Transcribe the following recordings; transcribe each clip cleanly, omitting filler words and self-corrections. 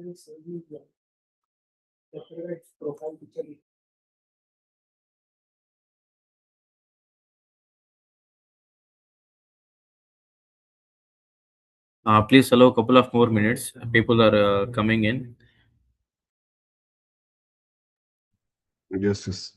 media. The favorite profile picture is Please allow a couple of more minutes. People are coming in. Yes, yes.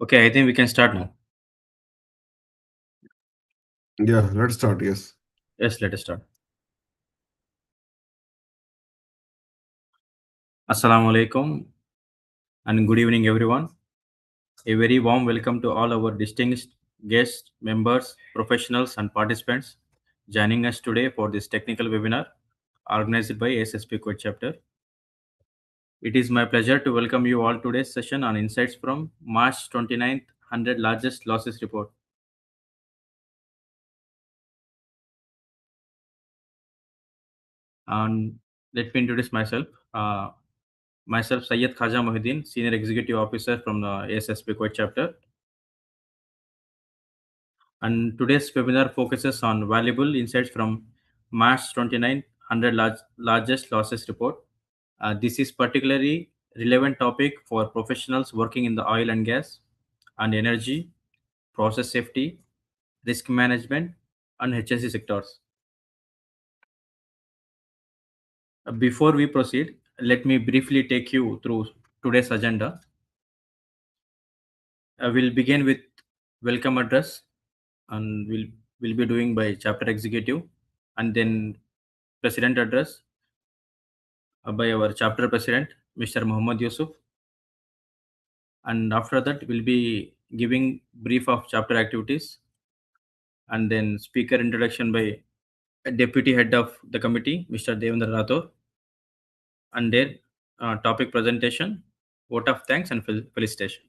Okay, I think we can start now. Yeah, let's start. Yes. Yes, let us start. Assalamu alaikum and good evening, everyone. A very warm welcome to all our distinguished guests, members, professionals, and participants joining us today for this technical webinar organized by SSP Code Chapter. It is my pleasure to welcome you all to today's session on insights from March 29th 100 largest losses report. And let me introduce myself. Myself, Syed Khaja Mohiddin, Senior Executive Officer from the ASSP Kuwait chapter. And today's webinar focuses on valuable insights from March 29 100 largest losses report. This is particularly relevant topic for professionals working in the oil and gas and energy, process safety, risk management, and HSE sectors. Before we proceed, let me briefly take you through today's agenda. We'll begin with welcome address, and we'll be doing by chapter executive, and then president address by our chapter president, Mr. Muhammad Yusuf, and after that we'll be giving brief of chapter activities, and then speaker introduction by deputy head of the committee, Mr. Devendra Rathore, and then topic presentation, vote of thanks and felicitation.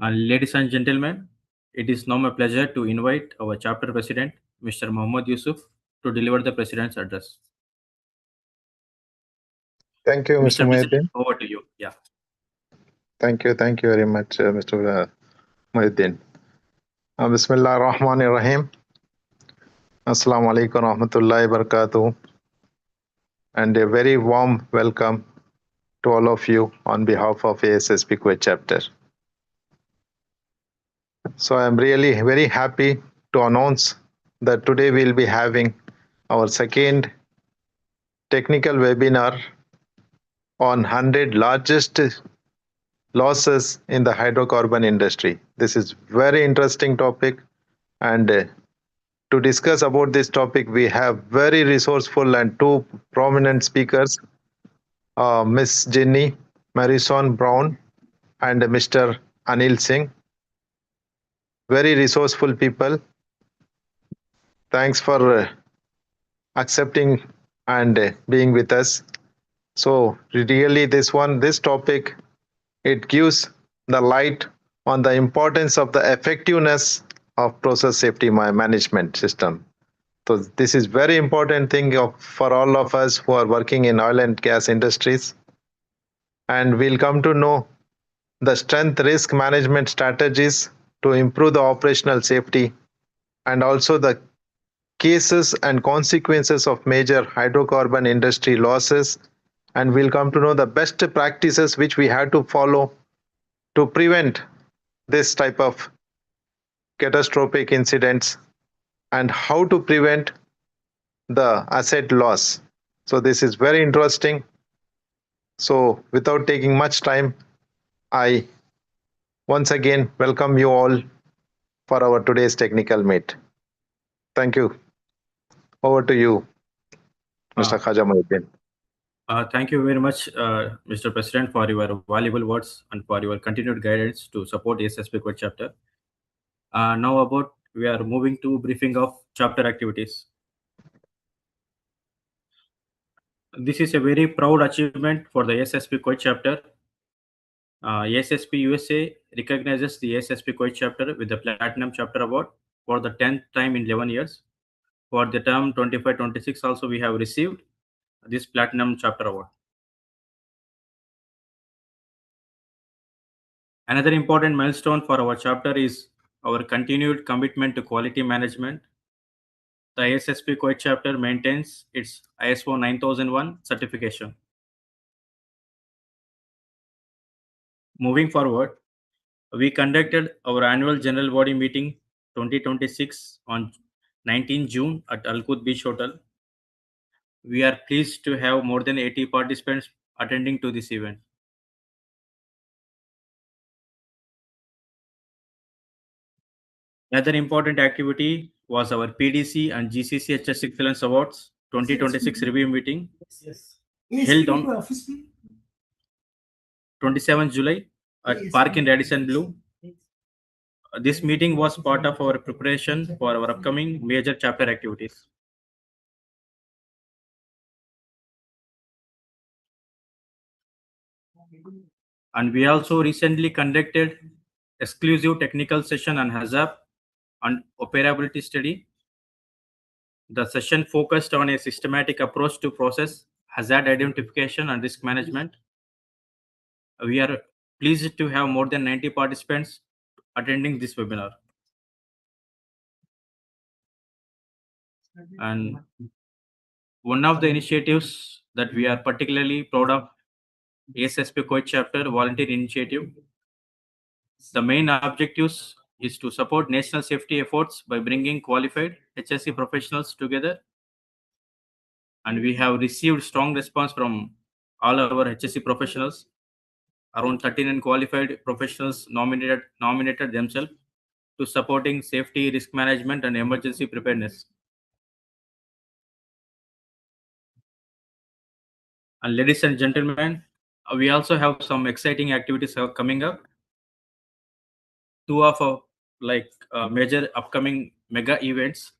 Ladies and gentlemen, it is now my pleasure to invite our chapter president, Mr. Muhammad Yusuf, to deliver the president's address. Thank you, Mr. Mr. President, Muhyiddin. over to you. Yeah. Thank you very much, Mr. Muhyiddin. Bismillah ar-Rahman ar-Rahim. Assalamu alaikum rahmatullahi barakatuh. And a very warm welcome to all of you on behalf of ASSP Kuwait chapter. So I'm really very happy to announce that today we'll be having our second technical webinar on 100 largest losses in the hydrocarbon industry. This is very interesting topic, and to discuss about this topic we have very resourceful and two prominent speakers, Miss Jenni Morrison Brown and Mr. Anil Singh. Very resourceful people. Thanks for accepting and being with us. So really this topic, it gives the light on the importance of the effectiveness of process safety management system. So this is very important thing for all of us who are working in oil and gas industries. And we'll come to know the strength risk management strategies to improve the operational safety, and also the cases and consequences of major hydrocarbon industry losses. And we'll come to know the best practices which we have to follow to prevent this type of catastrophic incidents, and how to prevent the asset loss. So this is very interesting. So without taking much time, I once again welcome you all for our today's technical meet. Thank you. Over to you, Mr. Khaja Muhyiddin. Thank you very much, Mr. President, for your valuable words and for your continued guidance to support SSP Code chapter. Now we are moving to briefing of chapter activities. This is a very proud achievement for the SSP Code chapter. SSP USA recognizes the SSP Code chapter with the Platinum Chapter Award for the 10th time in 11 years. For the term 25-26 also we have received this Platinum Chapter Award. Another important milestone for our chapter is our continued commitment to quality management. The SSP Kuwait chapter maintains its ISO 9001 certification. Moving forward, we conducted our annual general body meeting 2026 on 19 June at Al-Quds Beach Hotel. We are pleased to have more than 80 participants attending to this event. Another important activity was our PDC and GCC HS Excellence Awards 2026 review meeting held on 27 July at Park in Radisson Blue. This meeting was part of our preparation for our upcoming major chapter activities. And we also recently conducted exclusive technical session on HAZAP and operability study. The session focused on a systematic approach to process hazard identification and risk management. We are pleased to have more than 90 participants attending this webinar. And one of the initiatives that we are particularly proud of, SSP Kuwait chapter volunteer initiative. The main objectives is to support national safety efforts by bringing qualified HSE professionals together. And we have received strong response from all our HSE professionals. Around 39 qualified professionals nominated themselves to supporting safety, risk management, and emergency preparedness. And ladies and gentlemen, we also have some exciting activities coming up. Two of our major upcoming mega events: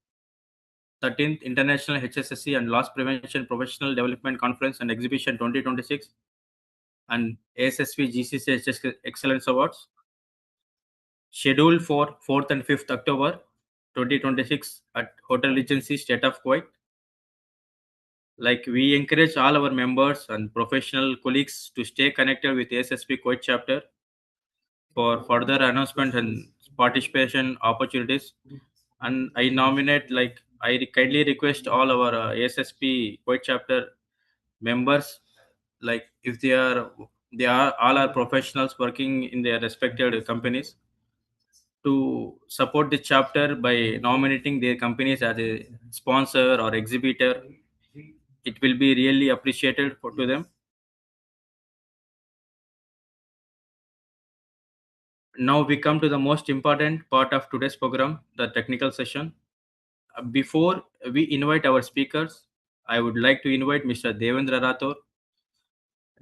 13th International HSSC and Loss Prevention Professional Development Conference and Exhibition 2026 and ASSV GCC HS Excellence Awards, scheduled for 4th and 5th October 2026 at Hotel Regency, State of Kuwait. We encourage all our members and professional colleagues to stay connected with SSP Kuwait chapter for further announcement and participation opportunities. And I kindly request all our SSP Kuwait chapter members, if they are all our professionals working in their respected companies, to support the chapter by nominating their companies as a sponsor or exhibitor. It will be really appreciated to them. Now we come to the most important part of today's program, the technical session. Before we invite our speakers, I would like to invite Mr. Devendra Rathore,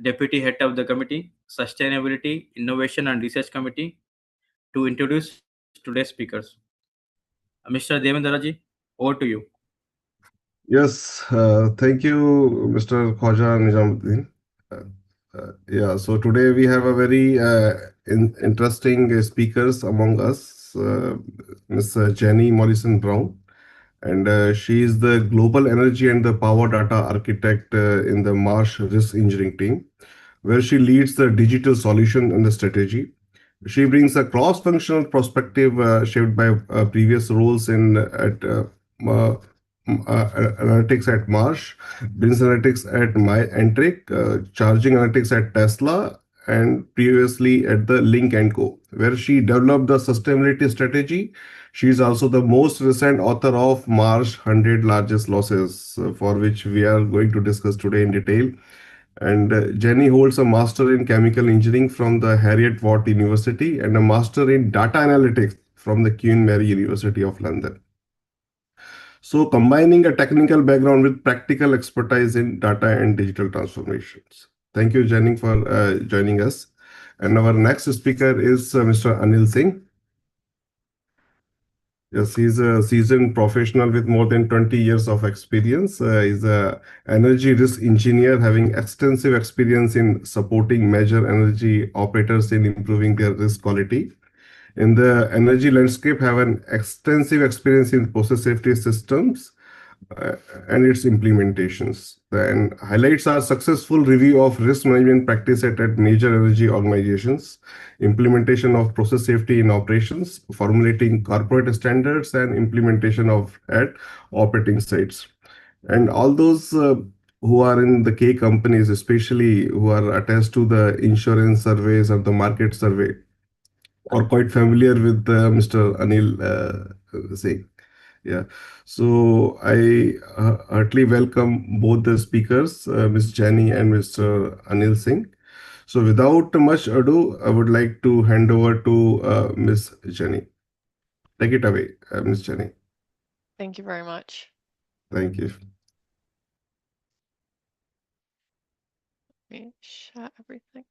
Deputy Head of the Committee, Sustainability, Innovation and Research Committee, to introduce today's speakers. Mr. Devendra ji, over to you. Yes, thank you, Mr. Khaja Nizamuddin. Yeah, so today we have a very interesting speakers among us, Ms. Jenni Morrison Brown, and she is the global energy and the power data architect in the Marsh Risk Engineering team, where she leads the digital solution and the strategy. She brings a cross-functional perspective shaped by previous roles in at uh, analytics at Marsh, business analytics at Entric, charging analytics at Tesla, and previously at the Link & Co, where she developed the sustainability strategy. She is also the most recent author of Marsh 100 Largest Losses, for which we are going to discuss today in detail. And Jenni holds a master in chemical engineering from the Harriet Watt University and a master in data analytics from the Queen Mary University of London. So, combining a technical background with practical expertise in data and digital transformations. Thank you, Jenni, for joining us. And our next speaker is Mr. Anil Singh. Yes, he's a seasoned professional with more than 20 years of experience. He's a energy risk engineer having extensive experience in supporting major energy operators in improving their risk quality. In the energy landscape, have an extensive experience in process safety systems uh, and its implementations. Then highlights are successful review of risk management practice at major energy organizations, implementation of process safety in operations, formulating corporate standards, and implementation of at operating sites. And all those who are in the K companies, especially who are attached to the insurance surveys or the market survey, are quite familiar with Mr. Anil Singh. Yeah. So I heartily welcome both the speakers, Ms. Jenni and Mr. Anil Singh. So without much ado, I would like to hand over to Ms. Jenni. Take it away, Ms. Jenni. Thank you very much. Thank you. Let me share everything.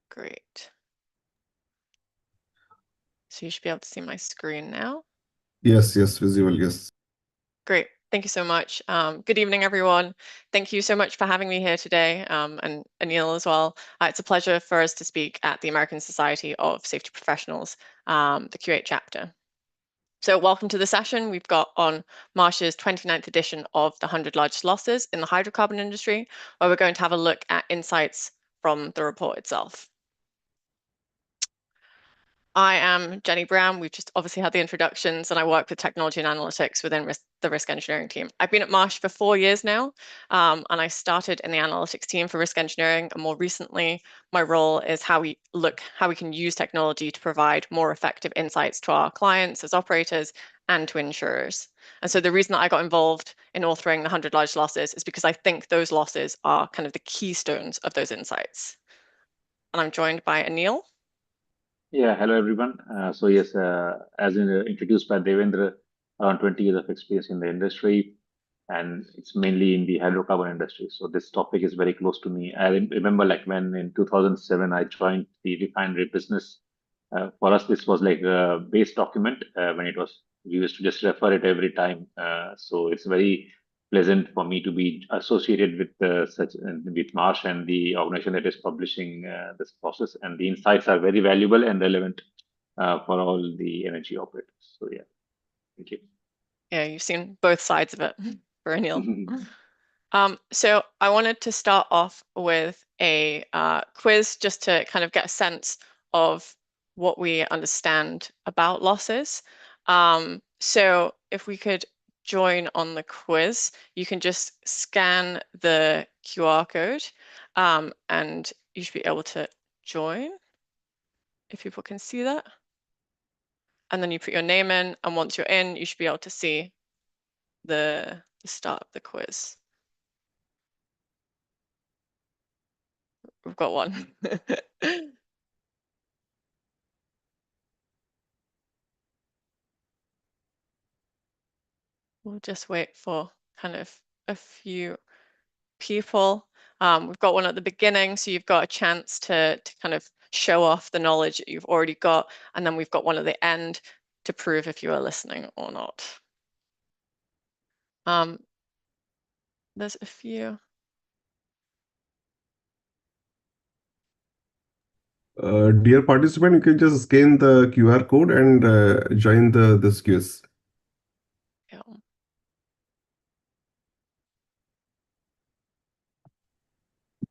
Great. So you should be able to see my screen now. Yes, visible, yes. Great. Thank you so much. Good evening, everyone. Thank you so much for having me here today, and Anil as well. It's a pleasure for us to speak at the American Society of Safety Professionals, the Q8 chapter. So welcome to the session. We've got on Marsh's 29th edition of the 100 Largest Losses in the Hydrocarbon Industry, where we're going to have a look at insights from the report itself. I am Jenni Brown. We've just obviously had the introductions, and I work with technology and analytics within the risk engineering team. I've been at Marsh for 4 years now, and I started in the analytics team for risk engineering. And more recently, my role is how we can use technology to provide more effective insights to our clients as operators and to insurers. And so the reason that I got involved in authoring the 100 Largest Losses is because I think those losses are kind of the keystones of those insights. And I'm joined by Anil. Yeah, hello everyone. So yes, as introduced by Devendra, around 20 years of experience in the industry, and it's mainly in the hydrocarbon industry. So this topic is very close to me. I remember like when in 2007 I joined the refinery business. For us, this was like a base document when it was we used to just refer it every time. So it's very pleasant for me to be associated with with Marsh and the organization that is publishing this process. And the insights are very valuable and relevant for all the energy operators. So yeah, thank you. Yeah, you've seen both sides of it for Anil. So I wanted to start off with a quiz just to kind of get a sense of what we understand about losses. So if we could join on the quiz, you can just scan the QR code and you should be able to join if people can see that. And then you put your name in, and once you're in, you should be able to see the start of the quiz. We've got one. We'll just wait for kind of a few people. We've got one at the beginning, so you've got a chance to kind of show off the knowledge that you've already got. And then we've got one at the end to prove if you are listening or not. There's a few. Dear participant, you can just scan the QR code and join this quiz. Yeah.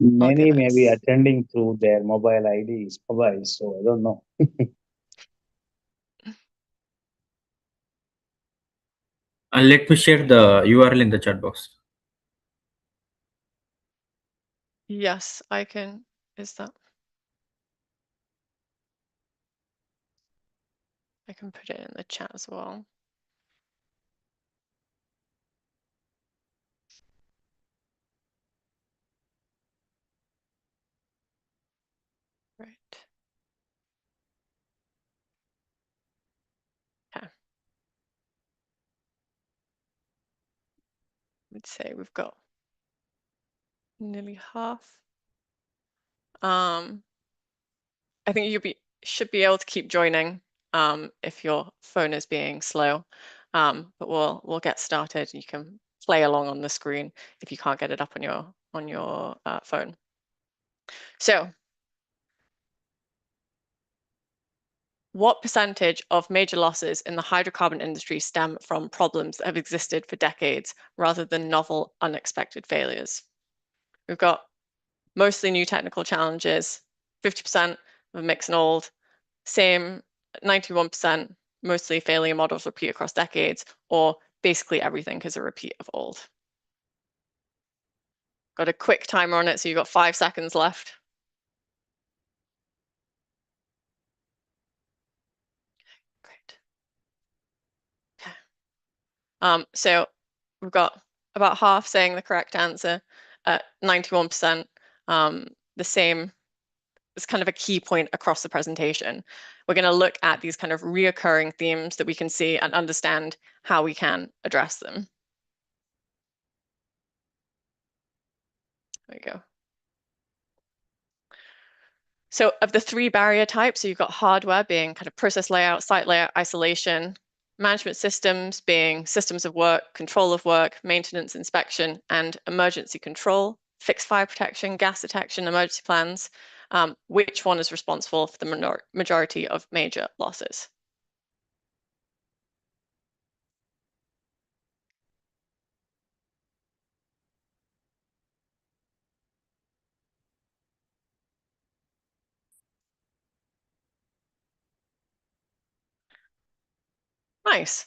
Many may be this. attending through their mobile IDs, mobiles, so I don't know. And let me share the URL in the chat box. Yes, I can. Is that? I can put it in the chat as well. Right. Okay. Let's say we've got nearly half. I think you should be able to keep joining if your phone is being slow. But we'll get started. You can play along on the screen if you can't get it up on your phone. So, what percentage of major losses in the hydrocarbon industry stem from problems that have existed for decades rather than novel, unexpected failures? We've got mostly new technical challenges, 50% of mix and old, same 91%, mostly failure models repeat across decades, or basically everything is a repeat of old. Got a quick timer on it, so you've got 5 seconds left. Great. Okay. So we've got about half saying the correct answer at 91%. The same is kind of a key point across the presentation. We're going to look at these kind of reoccurring themes that we can see and understand how we can address them. There we go. So of the 3 barrier types, so you've got hardware being kind of process layout, site layout, isolation, management systems being systems of work, control of work, maintenance, inspection, and emergency control, fixed fire protection, gas detection, emergency plans. Which one is responsible for the majority of major losses? Nice.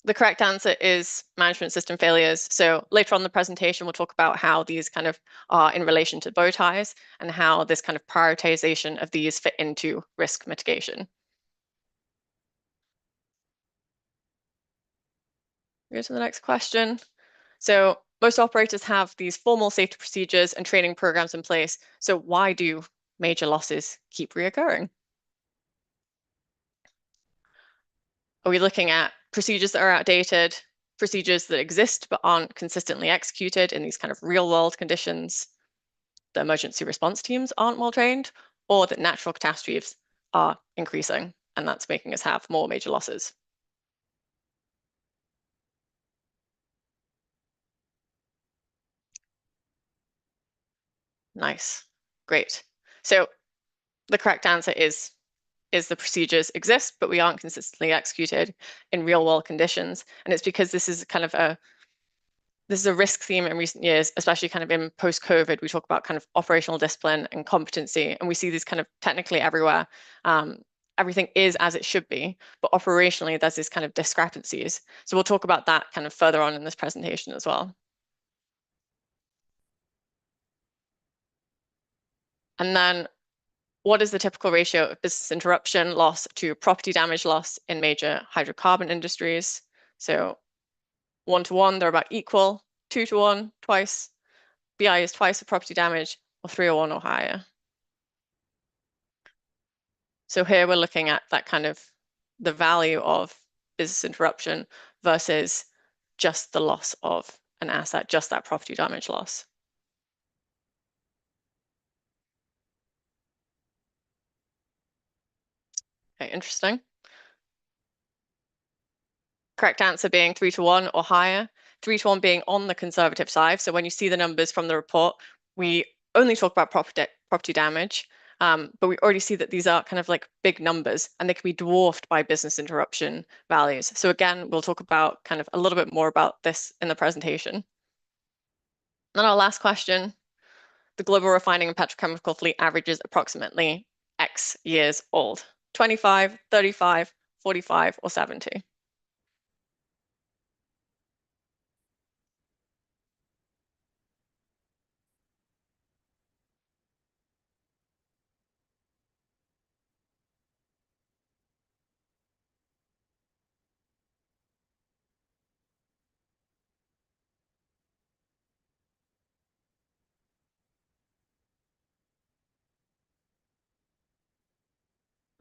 The correct answer is management system failures. So later on in the presentation, we'll talk about how these kind of are in relation to bow ties and how this kind of prioritization of these fit into risk mitigation. Go to the next question. So most operators have these formal safety procedures and training programs in place. So why do major losses keep reoccurring? Are we looking at procedures that are outdated, procedures that exist but aren't consistently executed in these kind of real world conditions? The emergency response teams aren't well trained, or that natural catastrophes are increasing, and that's making us have more major losses? Nice, great. So the correct answer is the procedures exist, but we aren't consistently executed in real world conditions. And it's because this is kind of a risk theme in recent years, especially kind of in post-COVID. We talk about kind of operational discipline and competency, and we see these kind of technically everywhere. Everything is as it should be, but operationally there's this kind of discrepancies. So we'll talk about that kind of further on in this presentation as well. And then what is the typical ratio of business interruption loss to property damage loss in major hydrocarbon industries? So 1 to 1, they're about equal. 2 to 1, twice. BI is twice the property damage, or 3 or 1 or higher. So here we're looking at that kind of the value of business interruption versus just the loss of an asset, just that property damage loss. Okay, interesting. Correct answer being 3 to 1 or higher. 3 to 1 being on the conservative side. So when you see the numbers from the report, we only talk about property damage. But we already see that these are kind of like big numbers and they can be dwarfed by business interruption values. So again, we'll talk about kind of a little bit more about this in the presentation. And our last question, the global refining and petrochemical fleet averages approximately X years old, 25, 35, 45, or 70.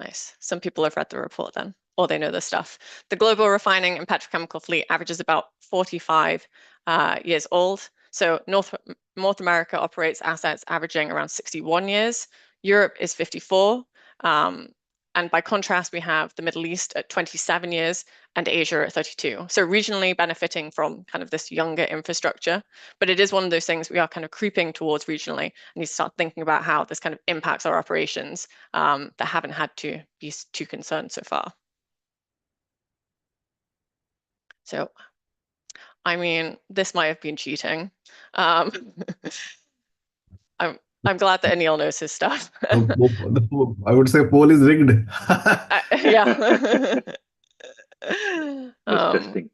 Nice. Some people have read the report then, or they know the stuff. The global refining and petrochemical fleet averages about 45 years old. So North America operates assets averaging around 61 years. Europe is 54. And by contrast, we have the Middle East at 27 years and Asia at 32. So regionally benefiting from kind of this younger infrastructure, but it is one of those things we are kind of creeping towards regionally and need to start thinking about how this kind of impacts our operations that haven't had to be too concerned so far. So, I mean, this might have been cheating. I'm glad that Anil knows his stuff. I would say poll is rigged. Yeah. Just testing.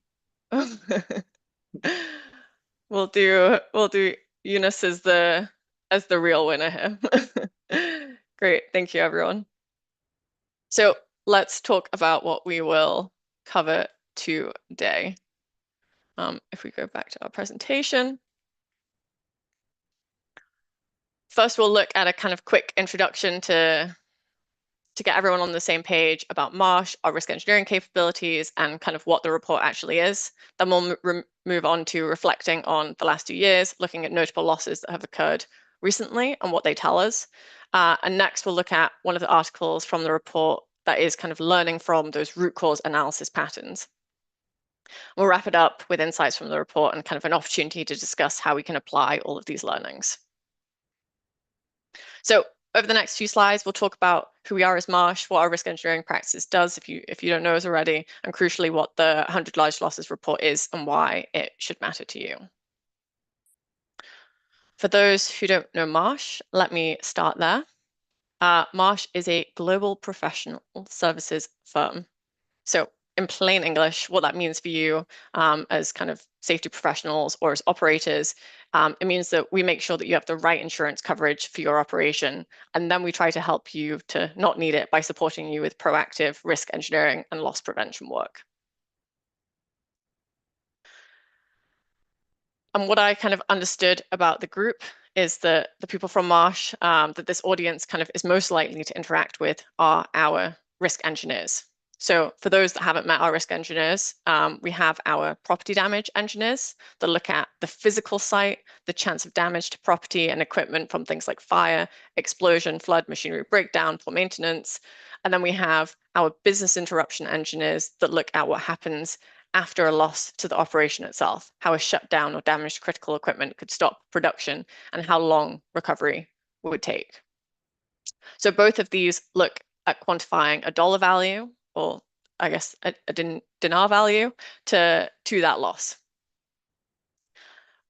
We'll do Eunice as the real winner here. Great, thank you everyone. So let's talk about what we will cover today. If we go back to our presentation. First, we'll look at a kind of quick introduction to get everyone on the same page about Marsh, our risk engineering capabilities, and kind of what the report actually is. Then we'll move on to reflecting on the last 2 years, looking at notable losses that have occurred recently and what they tell us. And next, we'll look at one of the articles from the report that is kind of learning from those root cause analysis patterns. We'll wrap it up with insights from the report and kind of an opportunity to discuss how we can apply all of these learnings. So over the next few slides, we'll talk about who we are as Marsh, what our risk engineering practice does if you don't know us already, and crucially what the 100 large losses report is and why it should matter to you. For those who don't know Marsh, let me start there. Marsh is a global professional services firm. So in plain English, what that means for you as kind of safety professionals or as operators, it means that we make sure that you have the right insurance coverage for your operation, and then we try to help you to not need it by supporting you with proactive risk engineering and loss prevention work. And what I kind of understood about the group is that the people from Marsh that this audience kind of is most likely to interact with are our risk engineers. So for those that haven't met our risk engineers, we have our property damage engineers that look at the physical site, the chance of damage to property and equipment from things like fire, explosion, flood, machinery breakdown, poor maintenance. And then we have our business interruption engineers that look at what happens after a loss to the operation itself, how a shutdown or damaged critical equipment could stop production and how long recovery would take. So both of these look at quantifying a dollar value, or I guess a dinar value to that loss.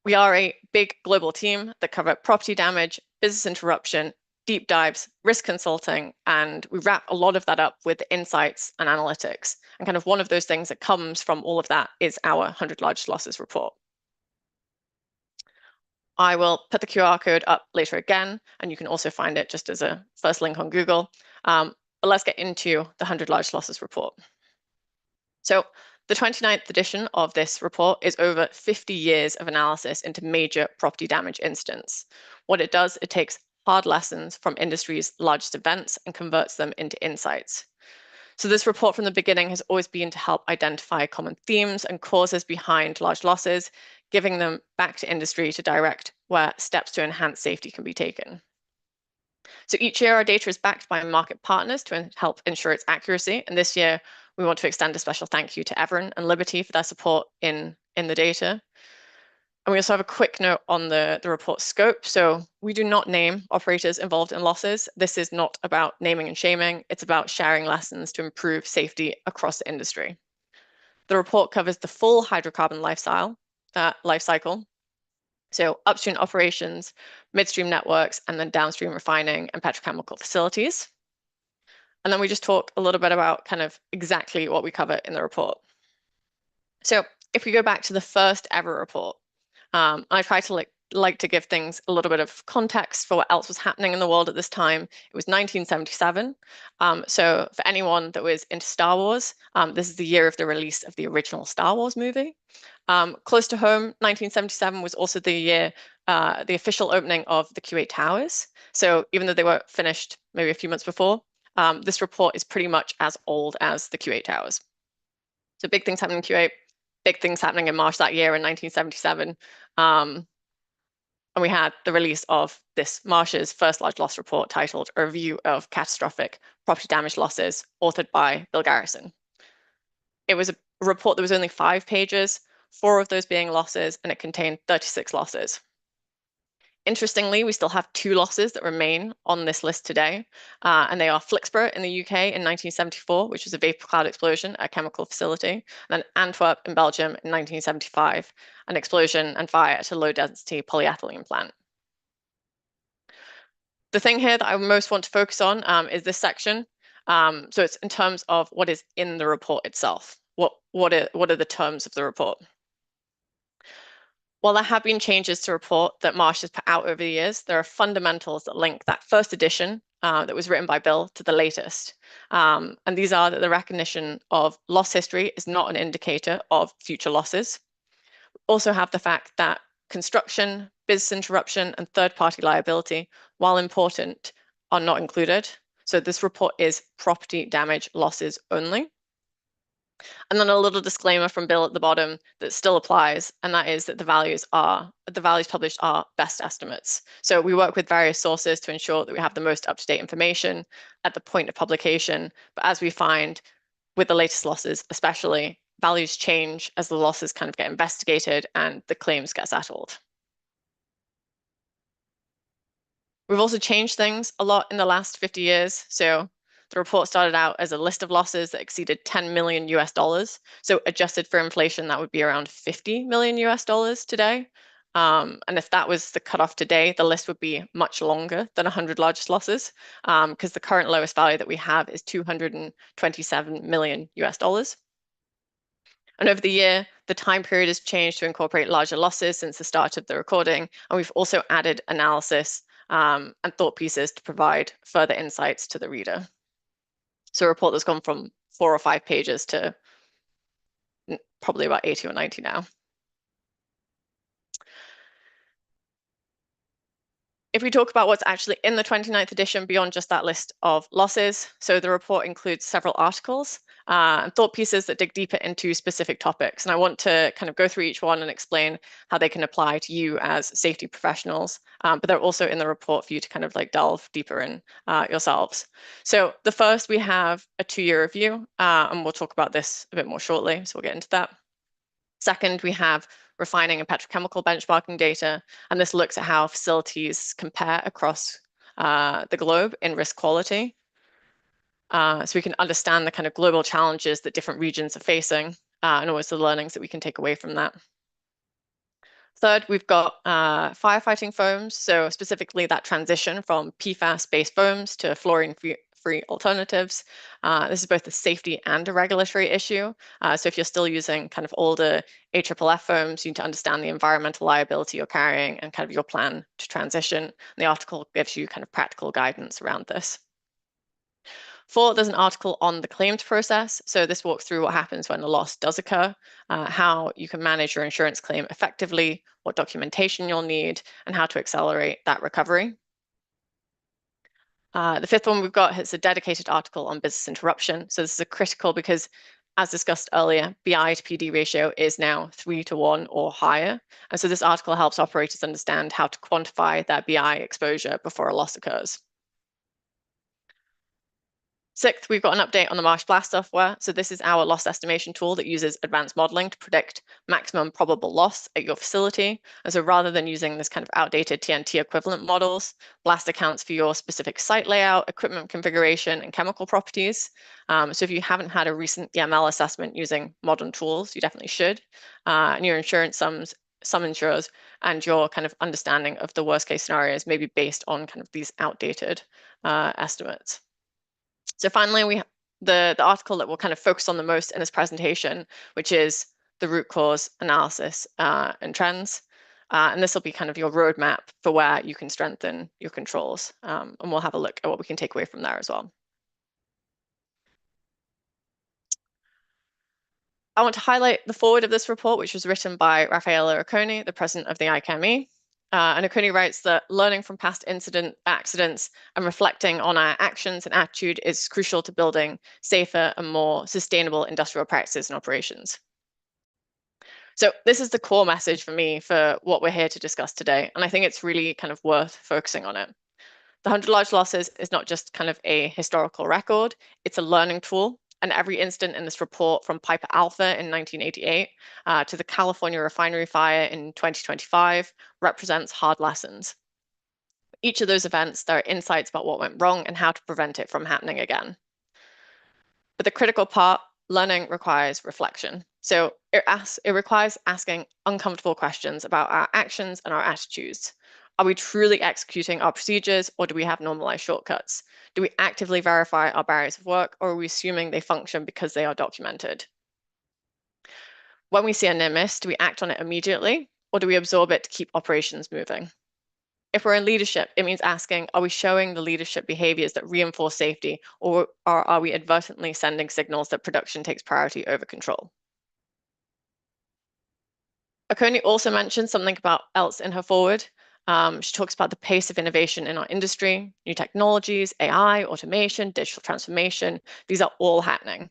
We are a big global team that cover property damage, business interruption, deep dives, risk consulting, and we wrap a lot of that up with insights and analytics. And kind of one of those things that comes from all of that is our 100 largest losses report. I will put the QR code up later again, and you can also find it just as a first link on Google. But let's get into the 100 largest losses report. So the 29th edition of this report is over 50 years of analysis into major property damage incidents. What it does, it takes hard lessons from industry's largest events and converts them into insights. So this report from the beginning has always been to help identify common themes and causes behind large losses, giving them back to industry to direct where steps to enhance safety can be taken. So each year our data is backed by market partners to help ensure its accuracy. And this year we want to extend a special thank you to Everin and Liberty for their support in the data. And we also have a quick note on the report scope. So we do not name operators involved in losses. This is not about naming and shaming. It's about sharing lessons to improve safety across the industry. The report covers the full hydrocarbon life cycle. So upstream operations, midstream networks, and then downstream refining and petrochemical facilities. And then we just talk a little bit about kind of exactly what we cover in the report. So if we go back to the first ever report, I try to like to give things a little bit of context for what else was happening in the world at this time. It was 1977. So for anyone that was into Star Wars, this is the year of the release of the original Star Wars movie. Close to home, 1977 was also the year, the official opening of the Kuwait Towers. So even though they were finished maybe a few months before, this report is pretty much as old as the Kuwait Towers. So big things happening in Kuwait, big things happening in March that year in 1977. And we had the release of this Marsh's first large loss report titled A Review of Catastrophic Property Damage Losses, authored by Bill Garrison. It was a report that was only 5 pages, 4 of those being losses, and it contained 36 losses. Interestingly, we still have 2 losses that remain on this list today, and they are Flixborough in the UK in 1974, which was a vapor cloud explosion at a chemical facility, and then Antwerp in Belgium in 1975, an explosion and fire at a low-density polyethylene plant. The thing here that I most want to focus on is this section. So it's in terms of what is in the report itself. What are the terms of the report? While there have been changes to report that Marsh has put out over the years, there are fundamentals that link that first edition that was written by Bill to the latest. And these are that the recognition of loss history is not an indicator of future losses. We also have the fact that construction, business interruption, and third-party liability, while important, are not included. So this report is property damage losses only. And then a little disclaimer from Bill at the bottom that still applies, and that is that the values published are best estimates. So we work with various sources to ensure that we have the most up-to-date information at the point of publication. But as we find with the latest losses, especially, values change as the losses kind of get investigated and the claims get settled. We've also changed things a lot in the last 50 years. So the report started out as a list of losses that exceeded 10 million US dollars. So adjusted for inflation, that would be around 50 million US dollars today. And if that was the cutoff today, the list would be much longer than 100 largest losses, because the current lowest value that we have is 227 million US dollars. And over the year, the time period has changed to incorporate larger losses since the start of the recording. And we've also added analysis and thought pieces to provide further insights to the reader. So a report that's gone from 4 or 5 pages to probably about 80 or 90 now. If we talk about what's actually in the 29th edition beyond just that list of losses, so the report includes several articles and thought pieces that dig deeper into specific topics. And I want to kind of go through each one and explain how they can apply to you as safety professionals, but they're also in the report for you to kind of like delve deeper in yourselves. So the first, we have a 2-year review, and we'll talk about this a bit more shortly, so we'll get into that. Second, we have refining and petrochemical benchmarking data, and this looks at how facilities compare across the globe in risk quality. So we can understand the kind of global challenges that different regions are facing, and always the learnings that we can take away from that. Third, we've got firefighting foams, so specifically that transition from PFAS-based foams to fluorine-free alternatives. This is both a safety and a regulatory issue. So if you're still using kind of older AFFF foams, you need to understand the environmental liability you're carrying and kind of your plan to transition. And the article gives you kind of practical guidance around this. 4, there's an article on the claims process. So this walks through what happens when a loss does occur, how you can manage your insurance claim effectively, what documentation you'll need, and how to accelerate that recovery. The 5th one we've got is a dedicated article on business interruption. So this is critical because, as discussed earlier, BI to PD ratio is now 3 to 1 or higher. And so this article helps operators understand how to quantify their BI exposure before a loss occurs. Sixth, we've got an update on the Marsh Blast software. So this is our loss estimation tool that uses advanced modeling to predict maximum probable loss at your facility. And so rather than using this kind of outdated TNT equivalent models, Blast accounts for your specific site layout, equipment configuration, and chemical properties. So if you haven't had a recent EML assessment using modern tools, you definitely should. And your insurance some insurers and your kind of understanding of the worst case scenarios may be based on kind of these outdated estimates. So finally, the article that we'll kind of focus on the most in this presentation, which is the root cause analysis and trends. And this will be kind of your roadmap for where you can strengthen your controls. And we'll have a look at what we can take away from there as well. I want to highlight the forward of this report, which was written by Raffaella Occoni, the president of the ICME. And Occoni writes that learning from past accidents and reflecting on our actions and attitude is crucial to building safer and more sustainable industrial practices and operations. So this is the core message for me for what we're here to discuss today. And I think it's really kind of worth focusing on it. The 100 large losses is not just kind of a historical record, it's a learning tool. And every incident in this report, from Piper Alpha in 1988 to the California refinery fire in 2025, represents hard lessons. Each of those events, there are insights about what went wrong and how to prevent it from happening again. But the critical part, learning requires reflection. So it requires asking uncomfortable questions about our actions and our attitudes. Are we truly executing our procedures, or do we have normalized shortcuts? Do we actively verify our barriers of work, or are we assuming they function because they are documented? When we see a near miss, do we act on it immediately, or do we absorb it to keep operations moving? If we're in leadership, it means asking, are we showing the leadership behaviors that reinforce safety, or are we advertently sending signals that production takes priority over control? Occoni also mentioned something else in her forward. She talks about the pace of innovation in our industry, new technologies, AI, automation, digital transformation. These are all happening,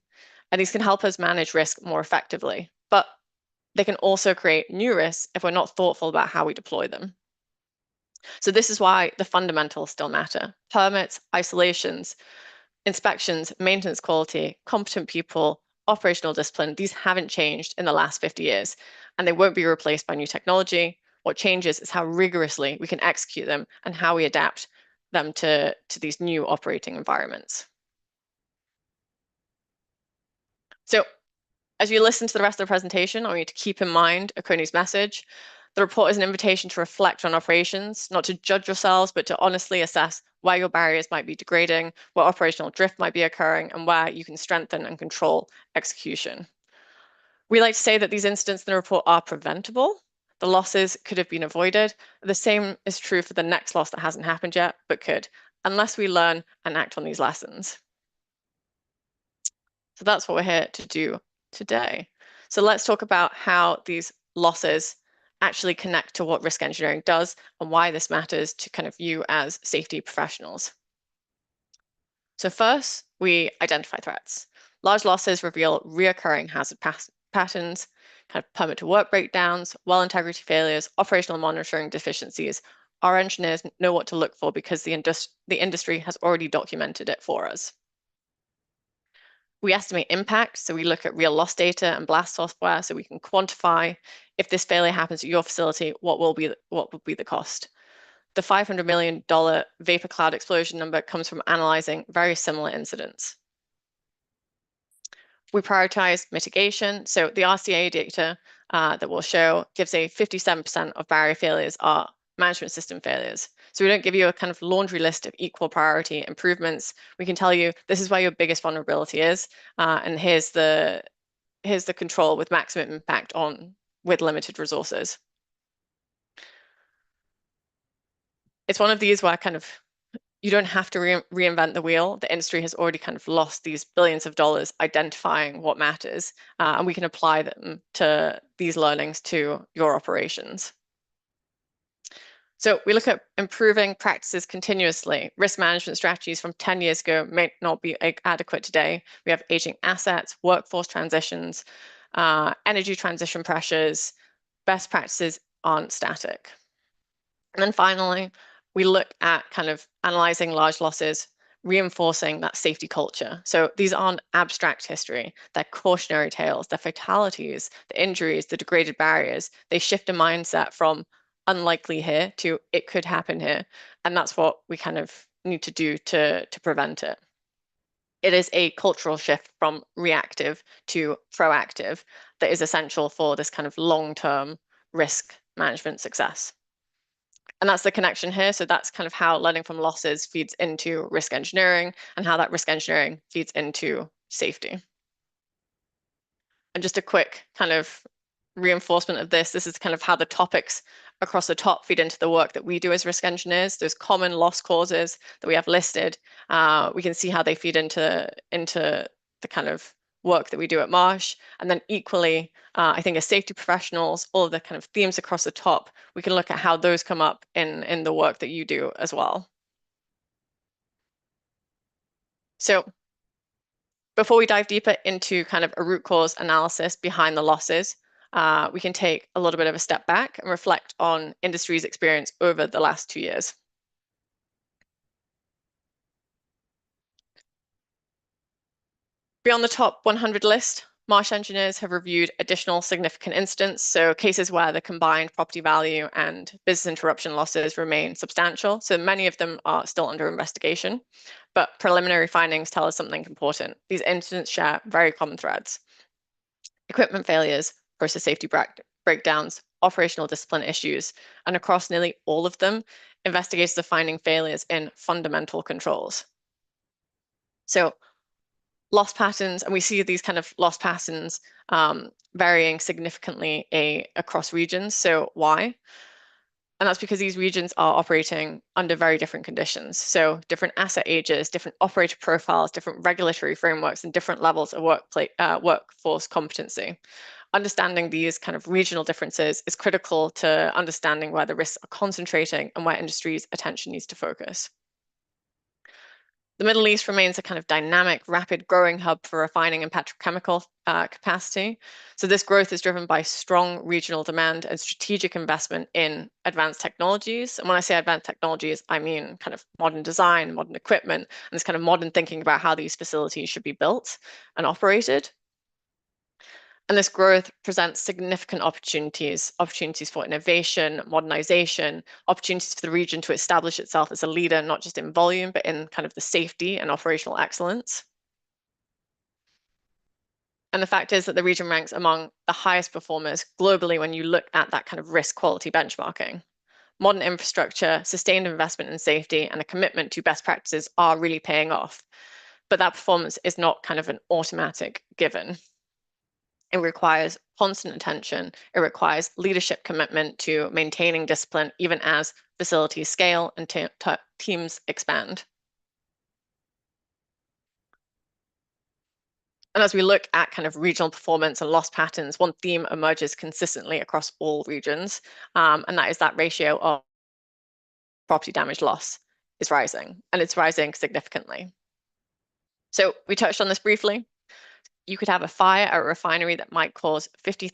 and these can help us manage risk more effectively, but they can also create new risks if we're not thoughtful about how we deploy them. So this is why the fundamentals still matter. Permits, isolations, inspections, maintenance quality, competent people, operational discipline, these haven't changed in the last 50 years, and they won't be replaced by new technology. What changes is how rigorously we can execute them and how we adapt them to these new operating environments. So as you listen to the rest of the presentation, I want you to keep in mind Occoni's message. The report is an invitation to reflect on operations, not to judge yourselves, but to honestly assess where your barriers might be degrading, where operational drift might be occurring, and where you can strengthen and control execution. We like to say that these incidents in the report are preventable. The losses could have been avoided. The same is true for the next loss that hasn't happened yet, but could, unless we learn and act on these lessons. So that's what we're here to do today. So let's talk about how these losses actually connect to what risk engineering does and why this matters to kind of you as safety professionals. So first, we identify threats. Large losses reveal reoccurring hazard patterns, kind of permit to work breakdowns, well integrity failures, operational monitoring deficiencies. Our engineers know what to look for because the industry has already documented it for us. We estimate impact, so we look at real loss data and blast software so we can quantify if this failure happens at your facility, what will be the cost. The $500 million vapor cloud explosion number comes from analyzing very similar incidents. We prioritize mitigation, so the RCA data that we'll show gives a 57% of barrier failures are management system failures. So we don't give you a kind of laundry list of equal priority improvements. We can tell you this is where your biggest vulnerability is, and here's the control with maximum impact with limited resources. It's one of these where kind of you don't have to reinvent the wheel. The industry has already kind of lost these billions of dollars identifying what matters, and we can apply them to these learnings to your operations. So we look at improving practices continuously. Risk management strategies from 10 years ago may not be adequate today. We have aging assets, workforce transitions, energy transition pressures. Best practices aren't static. And then finally, we look at kind of analyzing large losses reinforcing that safety culture. So these aren't abstract history, they're cautionary tales, they're fatalities, the injuries, the degraded barriers. They shift a mindset from unlikely here to it could happen here. And that's what we kind of need to do to prevent it. It is a cultural shift from reactive to proactive that is essential for this kind of long-term risk management success. And that's the connection here. So that's kind of how learning from losses feeds into risk engineering and how that risk engineering feeds into safety. And just a quick kind of reinforcement of this is kind of how the topics across the top feed into the work that we do as risk engineers. Those common loss causes that we have listed, we can see how they feed into the kind of work that we do at Marsh. And then equally, I think as safety professionals, all of the kind of themes across the top, we can look at how those come up in the work that you do as well. So before we dive deeper into kind of a root cause analysis behind the losses, we can take a little bit of a step back and reflect on industry's experience over the last 2 years. Beyond the top 100 list, Marsh engineers have reviewed additional significant incidents, so cases where the combined property value and business interruption losses remain substantial. So many of them are still under investigation, but preliminary findings tell us something important. These incidents share very common threads: equipment failures, process safety breakdowns, operational discipline issues, and across nearly all of them, investigators are finding failures in fundamental controls. So loss patterns, and we see these kind of loss patterns varying significantly across regions. So why? And that's because these regions are operating under very different conditions. So different asset ages, different operator profiles, different regulatory frameworks, and different levels of workforce competency. Understanding these kind of regional differences is critical to understanding where the risks are concentrating and where industry's attention needs to focus. The Middle East remains a kind of dynamic, rapid growing hub for refining and petrochemical capacity. So this growth is driven by strong regional demand and strategic investment in advanced technologies. And when I say advanced technologies, I mean kind of modern design, modern equipment, and this kind of modern thinking about how these facilities should be built and operated. And this growth presents significant opportunities for innovation, modernization, opportunities for the region to establish itself as a leader, not just in volume, but in kind of the safety and operational excellence. And the fact is that the region ranks among the highest performers globally when you look at that kind of risk quality benchmarking. Modern infrastructure, sustained investment in safety, and a commitment to best practices are really paying off. But that performance is not kind of an automatic given. It requires constant attention. It requires leadership commitment to maintaining discipline, even as facilities scale and teams expand. And as we look at kind of regional performance and loss patterns, one theme emerges consistently across all regions, and that is that ratio of property damage loss is rising, and it's rising significantly. So we touched on this briefly. You could have a fire at a refinery that might cause 50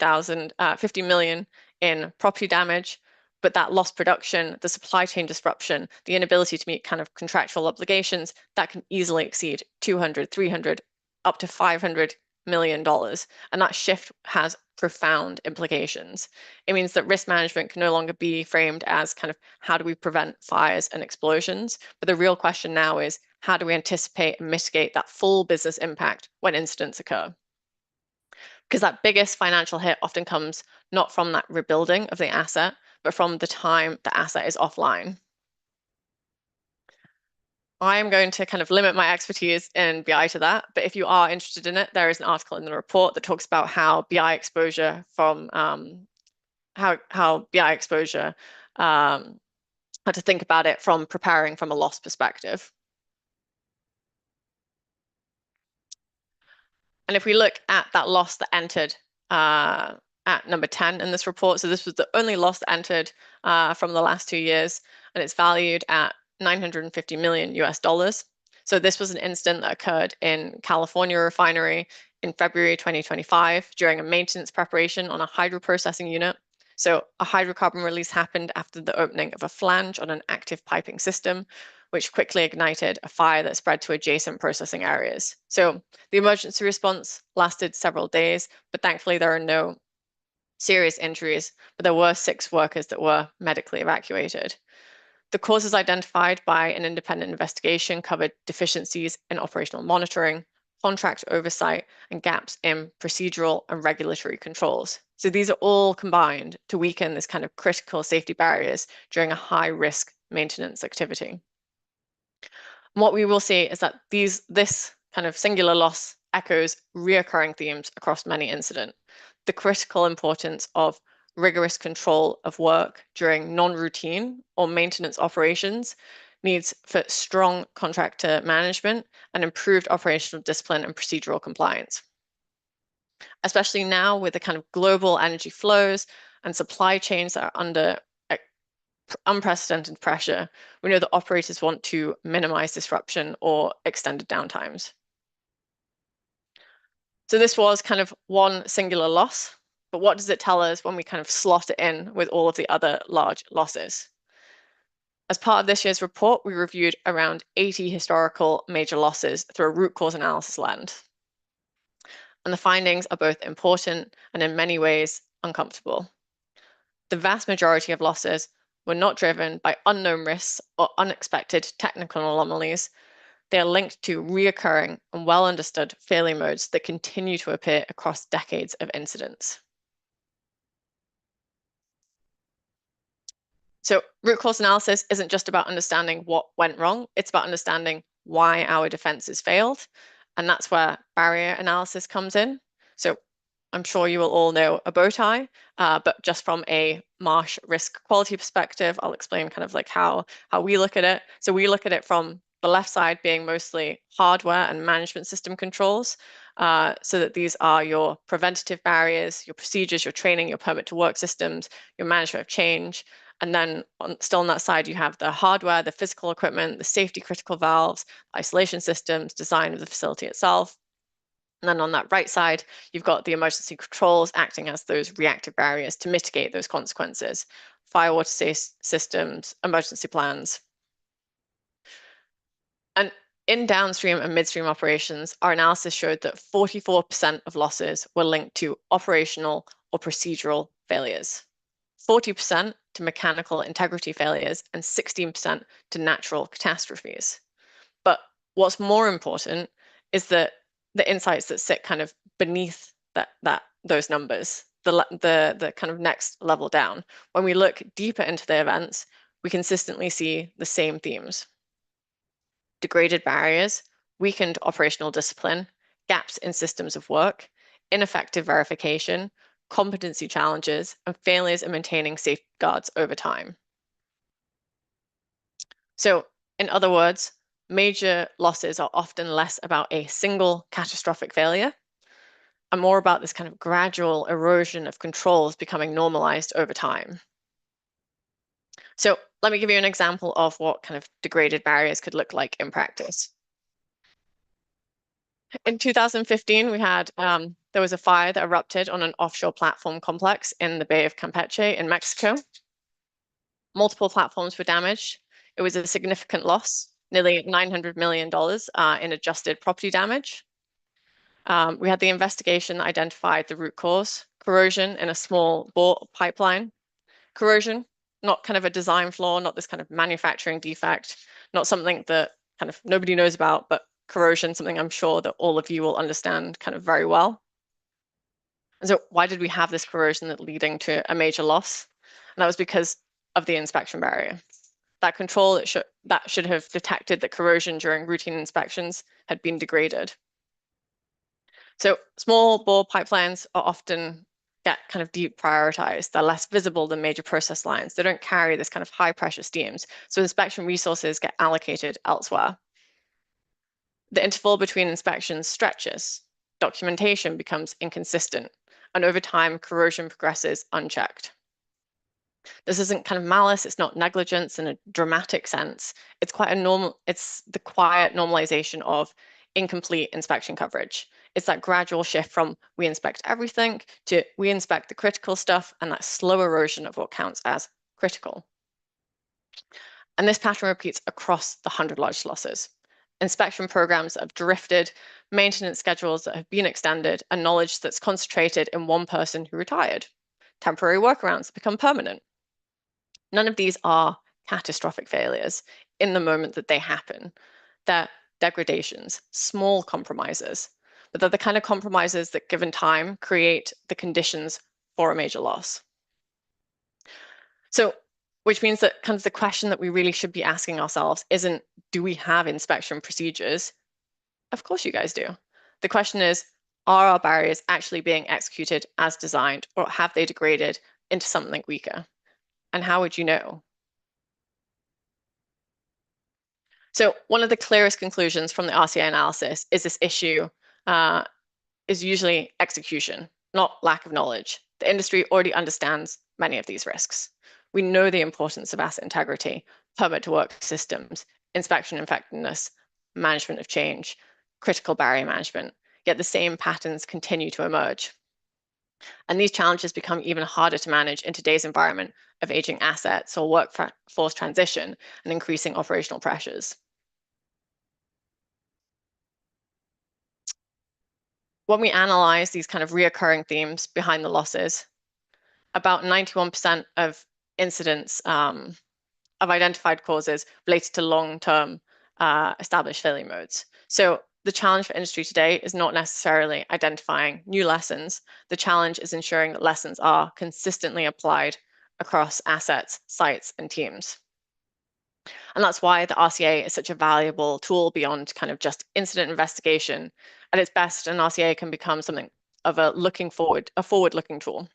million in property damage, but that lost production, the supply chain disruption, the inability to meet kind of contractual obligations, that can easily exceed 200, 300, up to $500 million. And that shift has profound implications. It means that risk management can no longer be framed as kind of how do we prevent fires and explosions, but the real question now is how do we anticipate and mitigate that full business impact when incidents occur? Because that biggest financial hit often comes not from that rebuilding of the asset, but from the time the asset is offline. I am going to kind of limit my expertise in BI to that, but if you are interested in it, there is an article in the report that talks about how BI exposure from how BI exposure, how to think about it from preparing from a loss perspective. And if we look at that loss that entered at number 10 in this report, so this was the only loss that entered from the last 2 years, and it's valued at $950 million US. So this was an incident that occurred in California refinery in February 2025 during a maintenance preparation on a hydroprocessing unit. So a hydrocarbon release happened after the opening of a flange on an active piping system, which quickly ignited a fire that spread to adjacent processing areas. So the emergency response lasted several days, but thankfully there are no serious injuries, but there were 6 workers that were medically evacuated. The causes identified by an independent investigation covered deficiencies in operational monitoring, contract oversight, and gaps in procedural and regulatory controls. So these are all combined to weaken this kind of critical safety barriers during a high-risk maintenance activity. And what we will see is that this kind of singular loss echoes reoccurring themes across many incidents. The critical importance of rigorous control of work during non-routine or maintenance operations, needs for strong contractor management and improved operational discipline and procedural compliance. Especially now with the kind of global energy flows and supply chains that are under unprecedented pressure, we know that operators want to minimize disruption or extended downtimes. So this was kind of one singular loss, but what does it tell us when we kind of slot it in with all of the other large losses? As part of this year's report, we reviewed around 80 historical major losses through a root cause analysis lens. And the findings are both important and in many ways uncomfortable. The vast majority of losses were not driven by unknown risks or unexpected technical anomalies. They are linked to reoccurring and well understood failure modes that continue to appear across decades of incidents. So root cause analysis isn't just about understanding what went wrong, it's about understanding why our defenses failed. And that's where barrier analysis comes in. So I'm sure you will all know a bow tie, but just from a marsh risk quality perspective, I'll explain kind of like how we look at it. So we look at it from the left side being mostly hardware and management system controls, so that these are your preventative barriers, your procedures, your training, your permit to work systems, your management of change. And then still on that side, you have the hardware, the physical equipment, the safety critical valves, isolation systems, design of the facility itself. And then on that right side, you've got the emergency controls acting as those reactive barriers to mitigate those consequences. Fire water systems, emergency plans. And in downstream and midstream operations, our analysis showed that 44% of losses were linked to operational or procedural failures, 40% to mechanical integrity failures, and 16% to natural catastrophes. But what's more important is that the insights that sit kind of beneath those numbers, the kind of next level down. When we look deeper into the events, we consistently see the same themes. Degraded barriers, weakened operational discipline, gaps in systems of work, ineffective verification, competency challenges, and failures in maintaining safeguards over time. So, in other words, major losses are often less about a single catastrophic failure and more about this kind of gradual erosion of controls becoming normalized over time. So let me give you an example of what kind of degraded barriers could look like in practice. In 2015, we had there was a fire that erupted on an offshore platform complex in the Bay of Campeche in Mexico. Multiple platforms were damaged. It was a significant loss, nearly $900 million in adjusted property damage. We had the investigation that identified the root cause, corrosion in a small bore pipeline. Corrosion, not kind of a design flaw, not this kind of manufacturing defect, not something that kind of nobody knows about, but corrosion, something I'm sure that all of you will understand kind of very well. And so why did we have this corrosion that leading to a major loss? And that was because of the inspection barrier. That control that should have detected that corrosion during routine inspections had been degraded. So small bore pipelines are often get kind of deprioritized. They're less visible than major process lines. They don't carry this kind of high pressure steams. So inspection resources get allocated elsewhere. The interval between inspections stretches. Documentation becomes inconsistent. And over time, corrosion progresses unchecked. This isn't kind of malice, it's not negligence in a dramatic sense. It's it's the quiet normalization of incomplete inspection coverage. It's that gradual shift from we inspect everything to we inspect the critical stuff, and that slow erosion of what counts as critical. And this pattern repeats across the 100 largest losses. Inspection programs that have drifted, maintenance schedules that have been extended, and knowledge that's concentrated in one person who retired. Temporary workarounds that become permanent. None of these are catastrophic failures in the moment that they happen. They're degradations, small compromises, but they're the kind of compromises that, given time, create the conditions for a major loss. So, which means that kind of the question that we really should be asking ourselves isn't, do we have inspection procedures? Of course you guys do. The question is, are our barriers actually being executed as designed, or have they degraded into something weaker? And how would you know? So one of the clearest conclusions from the RCA analysis is this issue is usually execution, not lack of knowledge. The industry already understands many of these risks. We know the importance of asset integrity, permit to work systems, inspection effectiveness, management of change, critical barrier management, yet the same patterns continue to emerge. And these challenges become even harder to manage in today's environment of aging assets or workforce transition and increasing operational pressures. When we analyze these kind of reoccurring themes behind the losses, about 91% of incidents of identified causes related to long-term established failure modes. So the challenge for industry today is not necessarily identifying new lessons. The challenge is ensuring that lessons are consistently applied across assets, sites, and teams. And that's why the RCA is such a valuable tool beyond kind of just incident investigation. At its best, an RCA can become something of a forward-looking tool,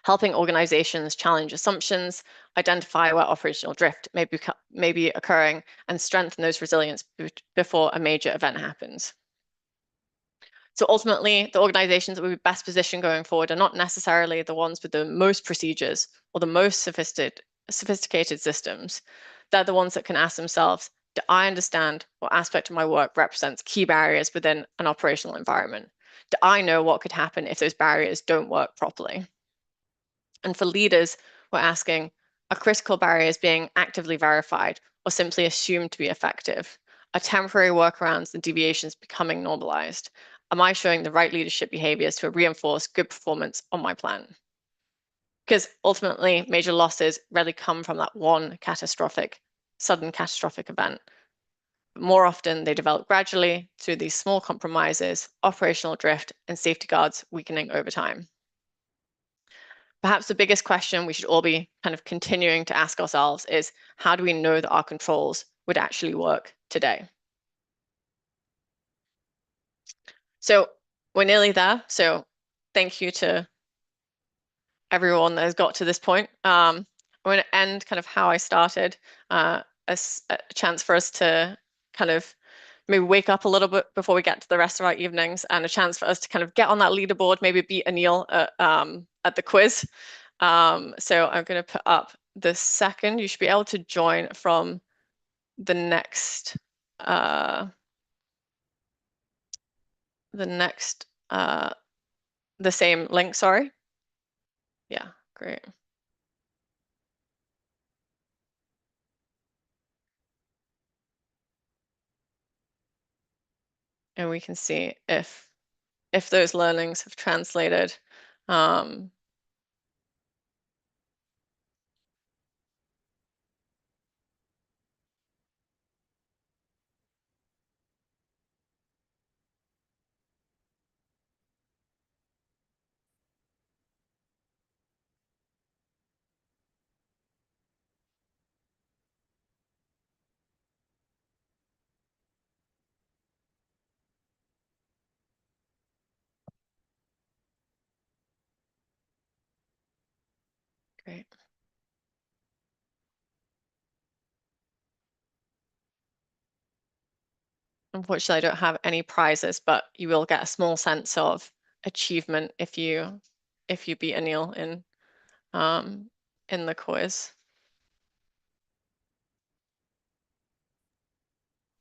helping organizations challenge assumptions, identify where operational drift may be occurring, and strengthen those resilience before a major event happens. So ultimately, the organizations that will be best positioned going forward are not necessarily the ones with the most procedures or the most sophisticated systems. They're the ones that can ask themselves, do I understand what aspect of my work represents key barriers within an operational environment? Do I know what could happen if those barriers don't work properly? And for leaders, we're asking, are critical barriers being actively verified or simply assumed to be effective? Are temporary workarounds and deviations becoming normalized? Am I showing the right leadership behaviors to reinforce good performance on my plan? Because ultimately, major losses rarely come from that one sudden catastrophic event. But more often, they develop gradually through these small compromises, operational drift, and safety guards weakening over time. Perhaps the biggest question we should all be kind of continuing to ask ourselves is, how do we know that our controls would actually work today? So we're nearly there. So thank you to everyone that has got to this point. I'm going to end kind of how I started, as a chance for us to kind of maybe wake up a little bit before we get to the rest of our evenings, and a chance for us to kind of get on that leaderboard, maybe beat Anil at the quiz. So I'm going to put up the second. You should be able to join from the next, the same link, sorry. Yeah, great. And we can see if those learnings have translated. Great. Unfortunately, I don't have any prizes, but you will get a small sense of achievement if you beat Anil in the quiz.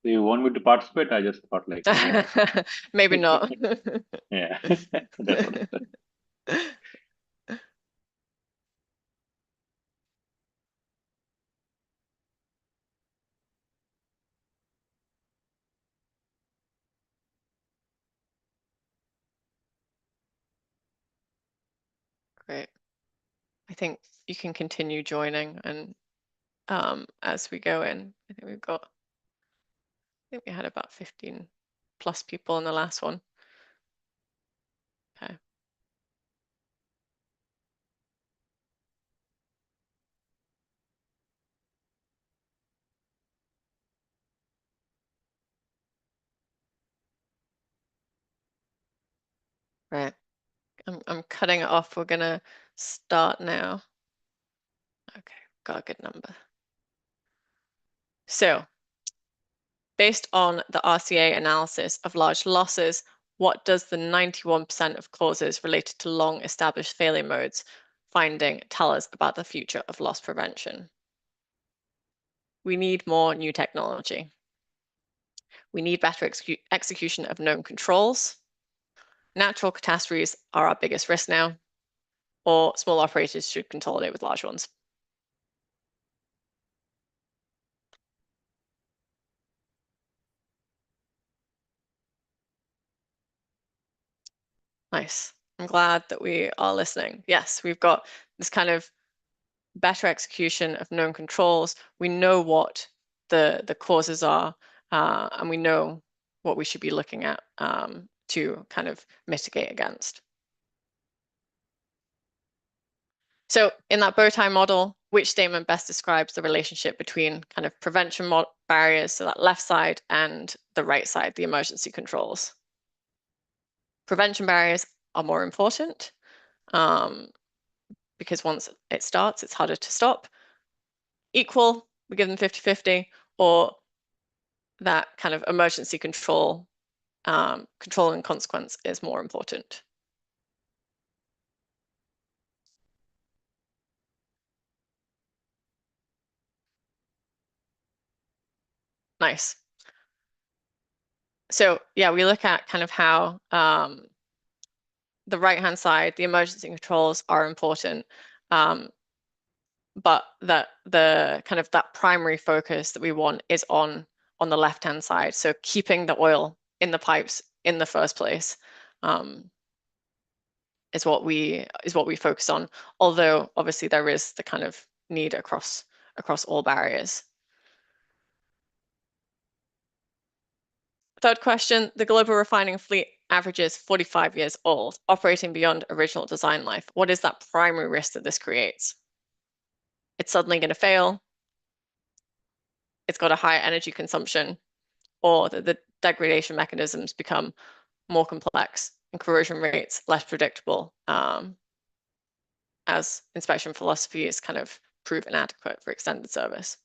Do you want me to participate? I just thought like maybe not. Yeah, that's what I said. Great. I think you can continue joining, and as we go in, I think we had about 15 plus people in the last one. Okay. Right. I'm cutting it off. We're gonna start now. Okay, got a good number. So, based on the RCA analysis of large losses, what does the 91% of causes related to long established failure modes finding tell us about the future of loss prevention? We need more new technology. We need better execution of known controls. Natural catastrophes are our biggest risk now, or small operators should consolidate with large ones. Nice. I'm glad that we are listening. Yes, we've got this kind of better execution of known controls. We know what the causes are, and we know what we should be looking at to kind of mitigate against. So in that bow tie model, which statement best describes the relationship between kind of prevention barriers, so that left side, and the right side, the emergency controls? Prevention barriers are more important because once it starts, it's harder to stop. Equal, we give them 50-50, or that kind of emergency control and consequence is more important. Nice. So yeah, we look at kind of how the right-hand side, the emergency controls are important, but that the kind of that primary focus that we want is on the left-hand side. So keeping the oil in the pipes in the first place is what we focus on. Although obviously there is the kind of need across all barriers. Third question, the global refining fleet averages 45 years old, operating beyond original design life. What is that primary risk that this creates? It's suddenly going to fail. It's got a higher energy consumption, or the degradation mechanisms become more complex and corrosion rates less predictable as inspection philosophy is kind of prove inadequate for extended service.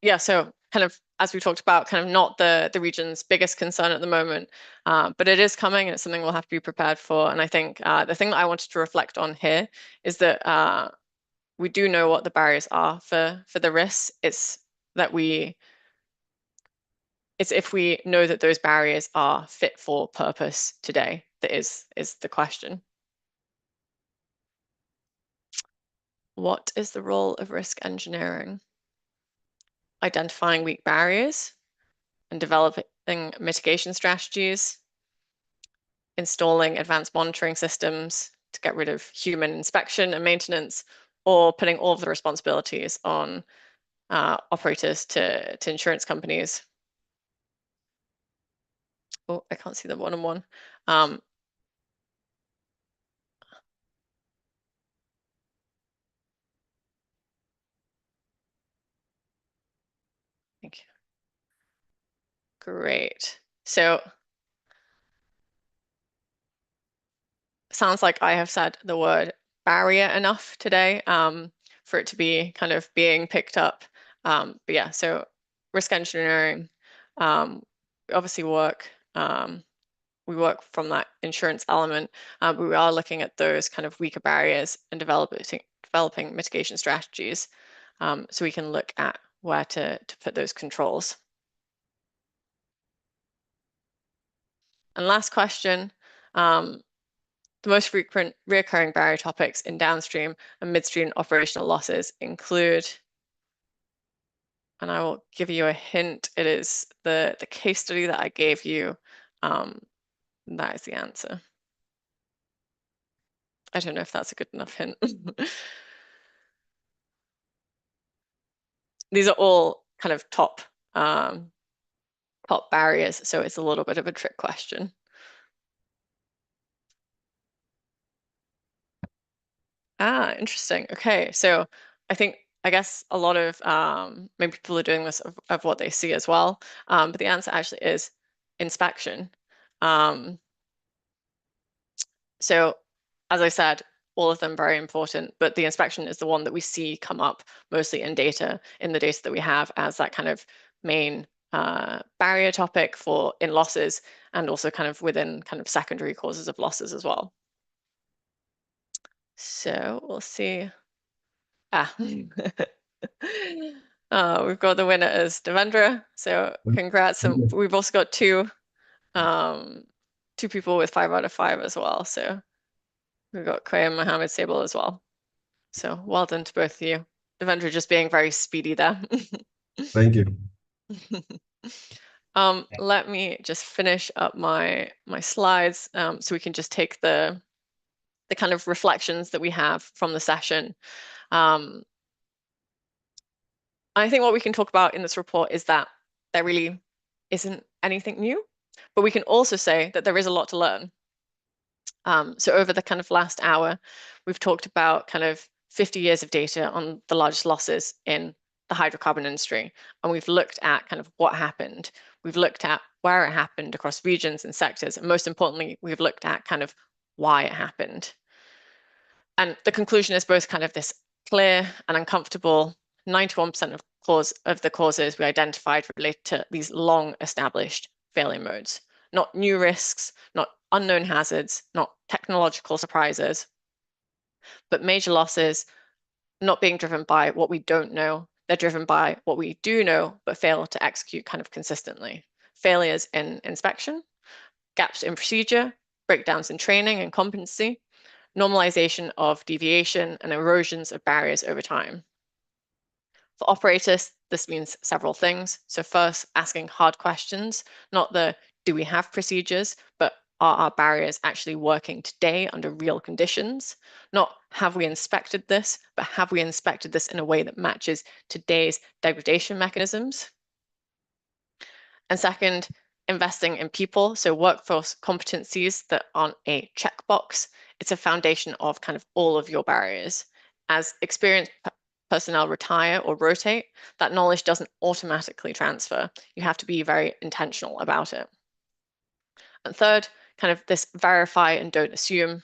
Yeah, so kind of as we talked about, kind of not the region's biggest concern at the moment, but it is coming and it's something we'll have to be prepared for. And I think the thing that I wanted to reflect on here is that we do know what the barriers are for the risks. It's if we know that those barriers are fit for purpose today, that is the question. What is the role of risk engineering? Identifying weak barriers and developing mitigation strategies, installing advanced monitoring systems to get rid of human inspection and maintenance, or putting all of the responsibilities on operators to insurance companies. Oh, I can't see the one-on-one. Thank you. Great. So sounds like I have said the word barrier enough today for it to be kind of being picked up. But yeah, so risk engineering, we obviously work from that insurance element, but we are looking at those kind of weaker barriers and developing mitigation strategies so we can look at where to put those controls. And last question, The most frequent recurring barrier topics in downstream and midstream operational losses include, and I will give you a hint, it is the case study that I gave you. That is the answer. I don't know if that's a good enough hint. These are all kind of top barriers, so it's a little bit of a trick question. Interesting. Okay, so I guess a lot of maybe people are doing this of what they see as well, but the answer actually is inspection. So as I said, all of them very important, but the inspection is the one that we see come up mostly in the data that we have as that kind of main barrier topic in losses, and also kind of within kind of secondary causes of losses as well. So we'll see. We've got the winner as Devendra. So congrats. And we've also got two people with 5 out of 5 as well. So we've got Quay and Mohammed Sable as well. So well done to both of you. Devendra just being very speedy there. Thank you. Let me just finish up my slides so we can just take the kind of reflections that we have from the session. I think what we can talk about in this report is that there really isn't anything new, but we can also say that there is a lot to learn. So over the kind of last hour, we've talked about kind of 50 years of data on the largest losses in the hydrocarbon industry. And we've looked at kind of what happened. We've looked at where it happened across regions and sectors. And most importantly, we've looked at kind of why it happened. And the conclusion is both kind of this clear and uncomfortable. 91% of the causes we identified relate to these long established failure modes, not new risks, not unknown hazards, not technological surprises, but major losses not being driven by what we don't know. They're driven by what we do know, but fail to execute kind of consistently. Failures in inspection, gaps in procedure, breakdowns in training and competency, normalization of deviation, and erosions of barriers over time. For operators, this means several things. So first, asking hard questions, not the do we have procedures, but are our barriers actually working today under real conditions? Not have we inspected this, but have we inspected this in a way that matches today's degradation mechanisms? And second, investing in people, so workforce competencies that aren't a checkbox. It's a foundation of kind of all of your barriers. As experienced personnel retire or rotate, that knowledge doesn't automatically transfer. You have to be very intentional about it. And third, kind of this verify and don't assume.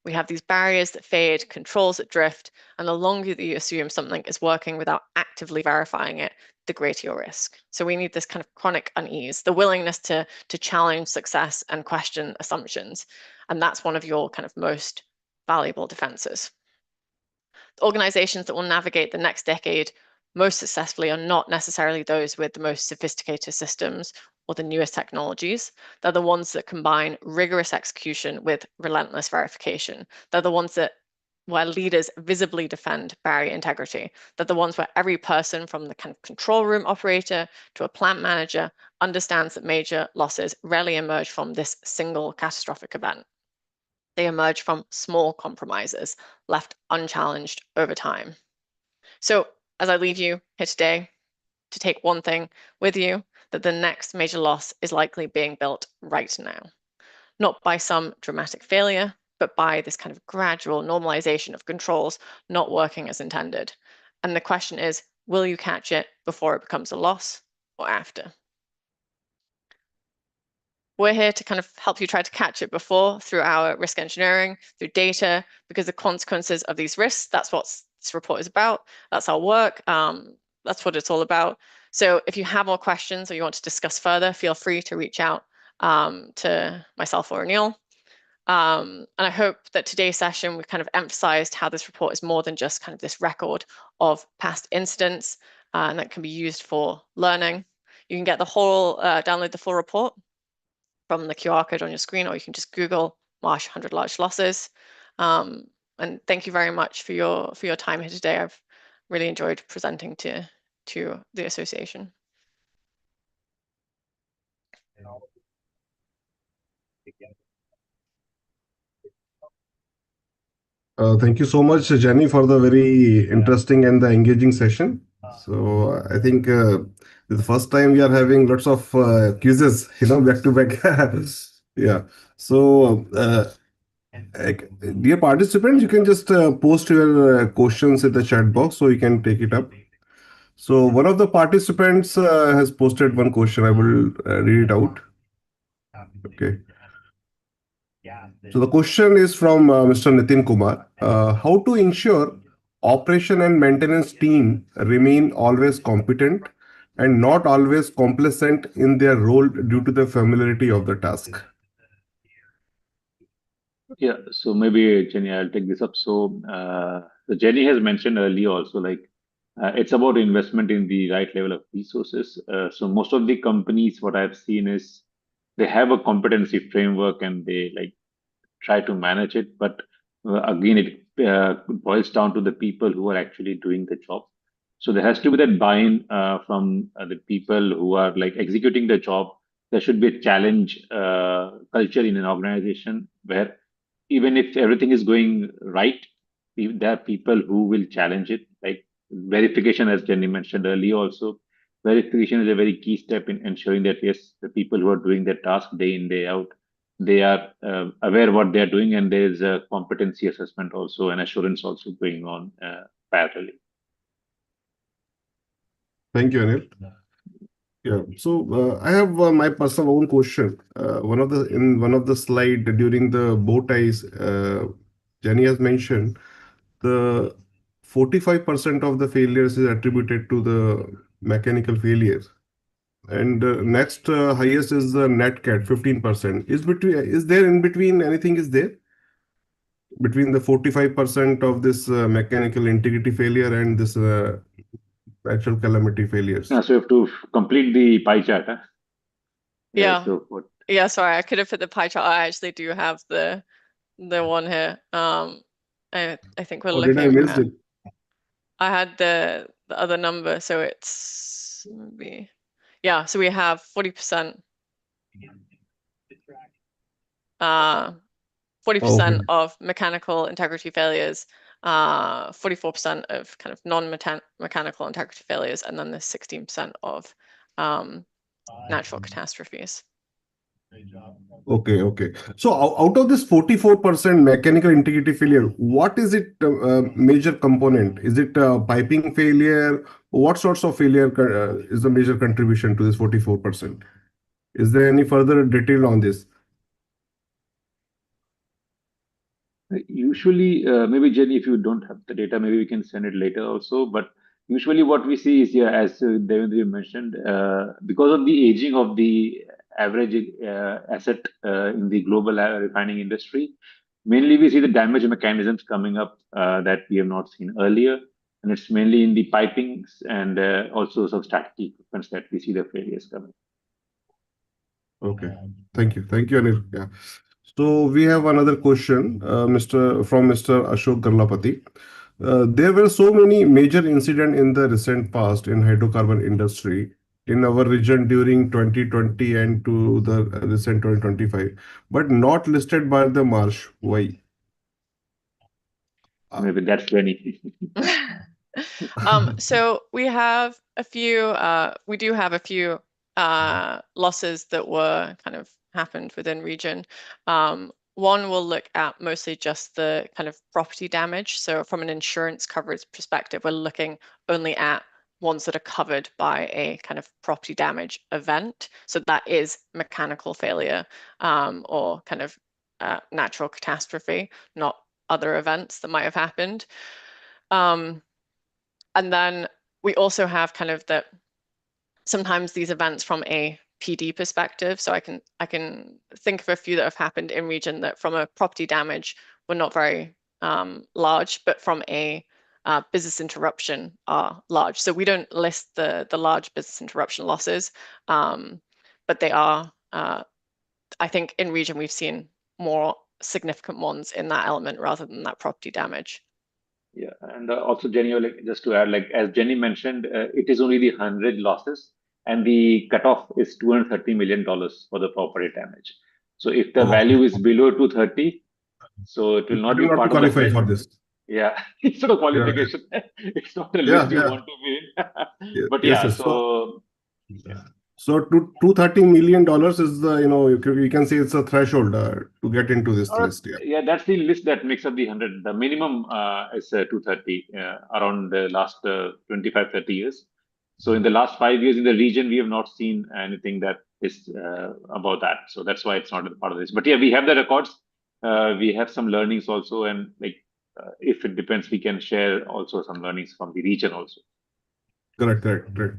We have these barriers that fade, controls that drift, and the longer that you assume something is working without actively verifying it, the greater your risk. So we need this kind of chronic unease, the willingness to challenge success and question assumptions. And that's one of your kind of most valuable defenses. Organizations that will navigate the next decade most successfully are not necessarily those with the most sophisticated systems or the newest technologies. They're the ones that combine rigorous execution with relentless verification. They're the ones where leaders visibly defend barrier integrity. They're the ones where every person from the kind of control room operator to a plant manager understands that major losses rarely emerge from this single catastrophic event. They emerge from small compromises left unchallenged over time. So as I leave you here today, to take one thing with you, that the next major loss is likely being built right now. Not by some dramatic failure, but by this kind of gradual normalization of controls not working as intended. And the question is, will you catch it before it becomes a loss or after? We're here to kind of help you try to catch it before through our risk engineering, through data, because the consequences of these risks, that's what this report is about. That's our work. That's what it's all about. So if you have more questions or you want to discuss further, feel free to reach out to myself or Anil. And I hope that today's session, we've kind of emphasized how this report is more than just kind of this record of past incidents, and that can be used for learning. You can get the whole, download the full report from the QR code on your screen, or you can just Google Marsh 100 large losses. And thank you very much for your time here today. I've really enjoyed presenting to the association. Thank you so much, Jenny, for the very interesting and the engaging session. So I think the first time we are having lots of quizzes, back to back. Yeah. So, dear participants, you can just post your questions in the chat box so you can take it up. So one of the participants has posted one question. I will read it out. Okay. So the question is from Mr. Nitin Kumar. How to ensure operation and maintenance team remain always competent and not always complacent in their role due to the familiarity of the task? Yeah, so maybe Jenny, I'll take this up. So Jenny has mentioned earlier also, like it's about investment in the right level of resources. So most of the companies, what I've seen is they have a competency framework and they like try to manage it, but again, it boils down to the people who are actually doing the job. So there has to be that buy-in from the people who are like executing the job. There should be a challenge culture in an organization where even if everything is going right, there are people who will challenge it. Like verification, as Jenny mentioned earlier, also verification is a very key step in ensuring that yes, the people who are doing their task day in day out, they are aware what they are doing, and there is a competency assessment also and assurance also going on parallelly. Thank you, Anil. Yeah. So I have my personal own question. In one of the slide during the bow ties, Jenny has mentioned the 45% of the failures is attributed to the mechanical failures, and next highest is the net cat 15%. Is there in between anything is there between the 45% of this mechanical integrity failure and this natural calamity failures? So you have to complete the pie chart. Huh? Yeah. So what? Yeah, sorry, I could have put the pie chart. I actually do have the one here. I think we're Or did I looking miss at. it? I had the other number, so it's maybe, yeah. So we have 40%. 40% of mechanical integrity failures, 44% of kind of non-mechanical integrity failures, and then there's 16% of natural catastrophes. Okay. So out of this 44% mechanical integrity failure, what is it major component? Is it piping failure? What sorts of failure is the major contribution to this 44%? Is there any further detail on this? Usually, maybe Jenny, if you don't have the data, maybe we can send it later also. But usually, what we see is, yeah, as Devendra mentioned, because of the aging of the average asset in the global refining industry, mainly we see the damage mechanisms coming up that we have not seen earlier, and it's mainly in the pipings and also some static equipments that we see the failures coming. Okay, thank you, Anil. Yeah. So we have another question, from Mr. Ashok Garlapati. There were so many major incidents in the recent past in hydrocarbon industry in our region during 2020 and to the recent 2025, but not listed by the Marsh. Why? Maybe that's Jenny. So we have a few. We do have a few losses that were kind of happened within region. One will look at mostly just the kind of property damage. So from an insurance coverage perspective, we're looking only at ones that are covered by a kind of property damage event. So that is mechanical failure or kind of natural catastrophe, not other events that might have happened. And then we also have kind of that sometimes these events from a PD perspective. So I can think of a few that have happened in region that from a property damage were not very large, but from a business interruption are large. So we don't list the large business interruption losses, but they are, I think in region we've seen more significant ones in that element rather than that property damage. Yeah, and also Jenny, like, just to add, like as Jenny mentioned, it is only the 100 losses, and the cutoff is $230 million for the property damage. So if the value is below 230, so it will not You be will not part of the qualify for this. Yeah, it's not a Yeah, qualification. It's not a yeah, list you yeah. want to be in. Yeah, But yes, yeah, yes. so yeah. So $230 million is the, you can say it's a threshold to get into this list. Yeah. Yeah, that's the list that makes up the 100. The minimum is 230 around the last 25, 30 years. So in the last 5 years in the region, we have not seen anything that is about that. So that's why it's not a part of this. But yeah, we have the records. We have some learnings also. And like, if it depends, we can share also some learnings from the region also. Correct.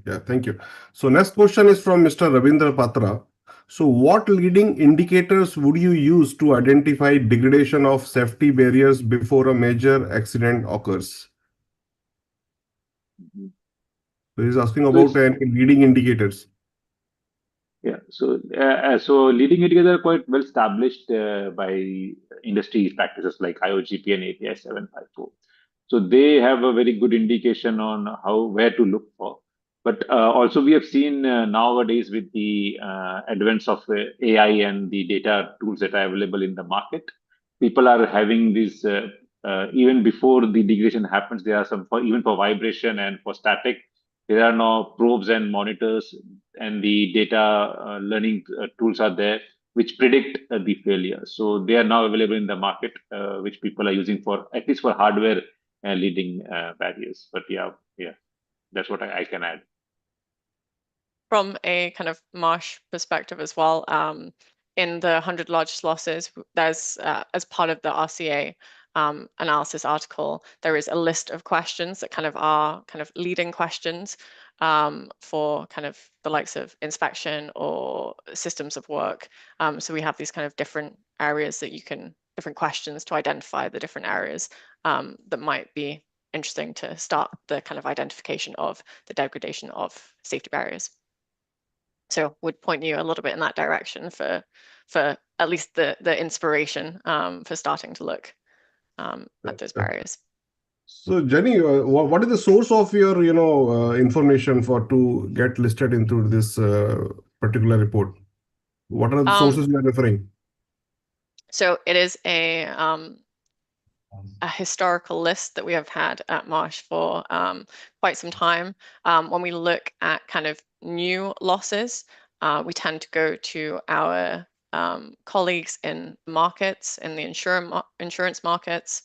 Yeah, thank you. So next question is from Mr. Ravindra Patra. So what leading indicators would you use to identify degradation of safety barriers before a major accident occurs? Mhm. So he's asking So about it's any leading indicators. Yeah, so leading indicators are quite well established by industry practices like IOGP and API 754. So they have a very good indication on where to look for. But also we have seen nowadays with the advance of AI and the data tools that are available in the market, people are having these even before the degradation happens. There are some even for vibration and for static. There are now probes and monitors and the data learning tools are there which predict the failure. So they are now available in the market, which people are using for at least for hardware leading barriers. But yeah, that's what I can add. From a kind of Marsh perspective as well, in the 100 largest losses, there's as part of the RCA analysis article, there is a list of questions that kind of are kind of leading questions for kind of the likes of inspection or systems of work. So we have these kind of different areas that different questions to identify the different areas that might be interesting to start the kind of identification of the degradation of safety barriers. So would point you a little bit in that direction for at least the inspiration for starting to look at those barriers. So Jenny, what is the source of your information to get listed into this particular report? What are the sources you are referring? So it is a historical list that we have had at Marsh for quite some time. When we look at kind of new losses, we tend to go to our colleagues in markets, in the insurance markets.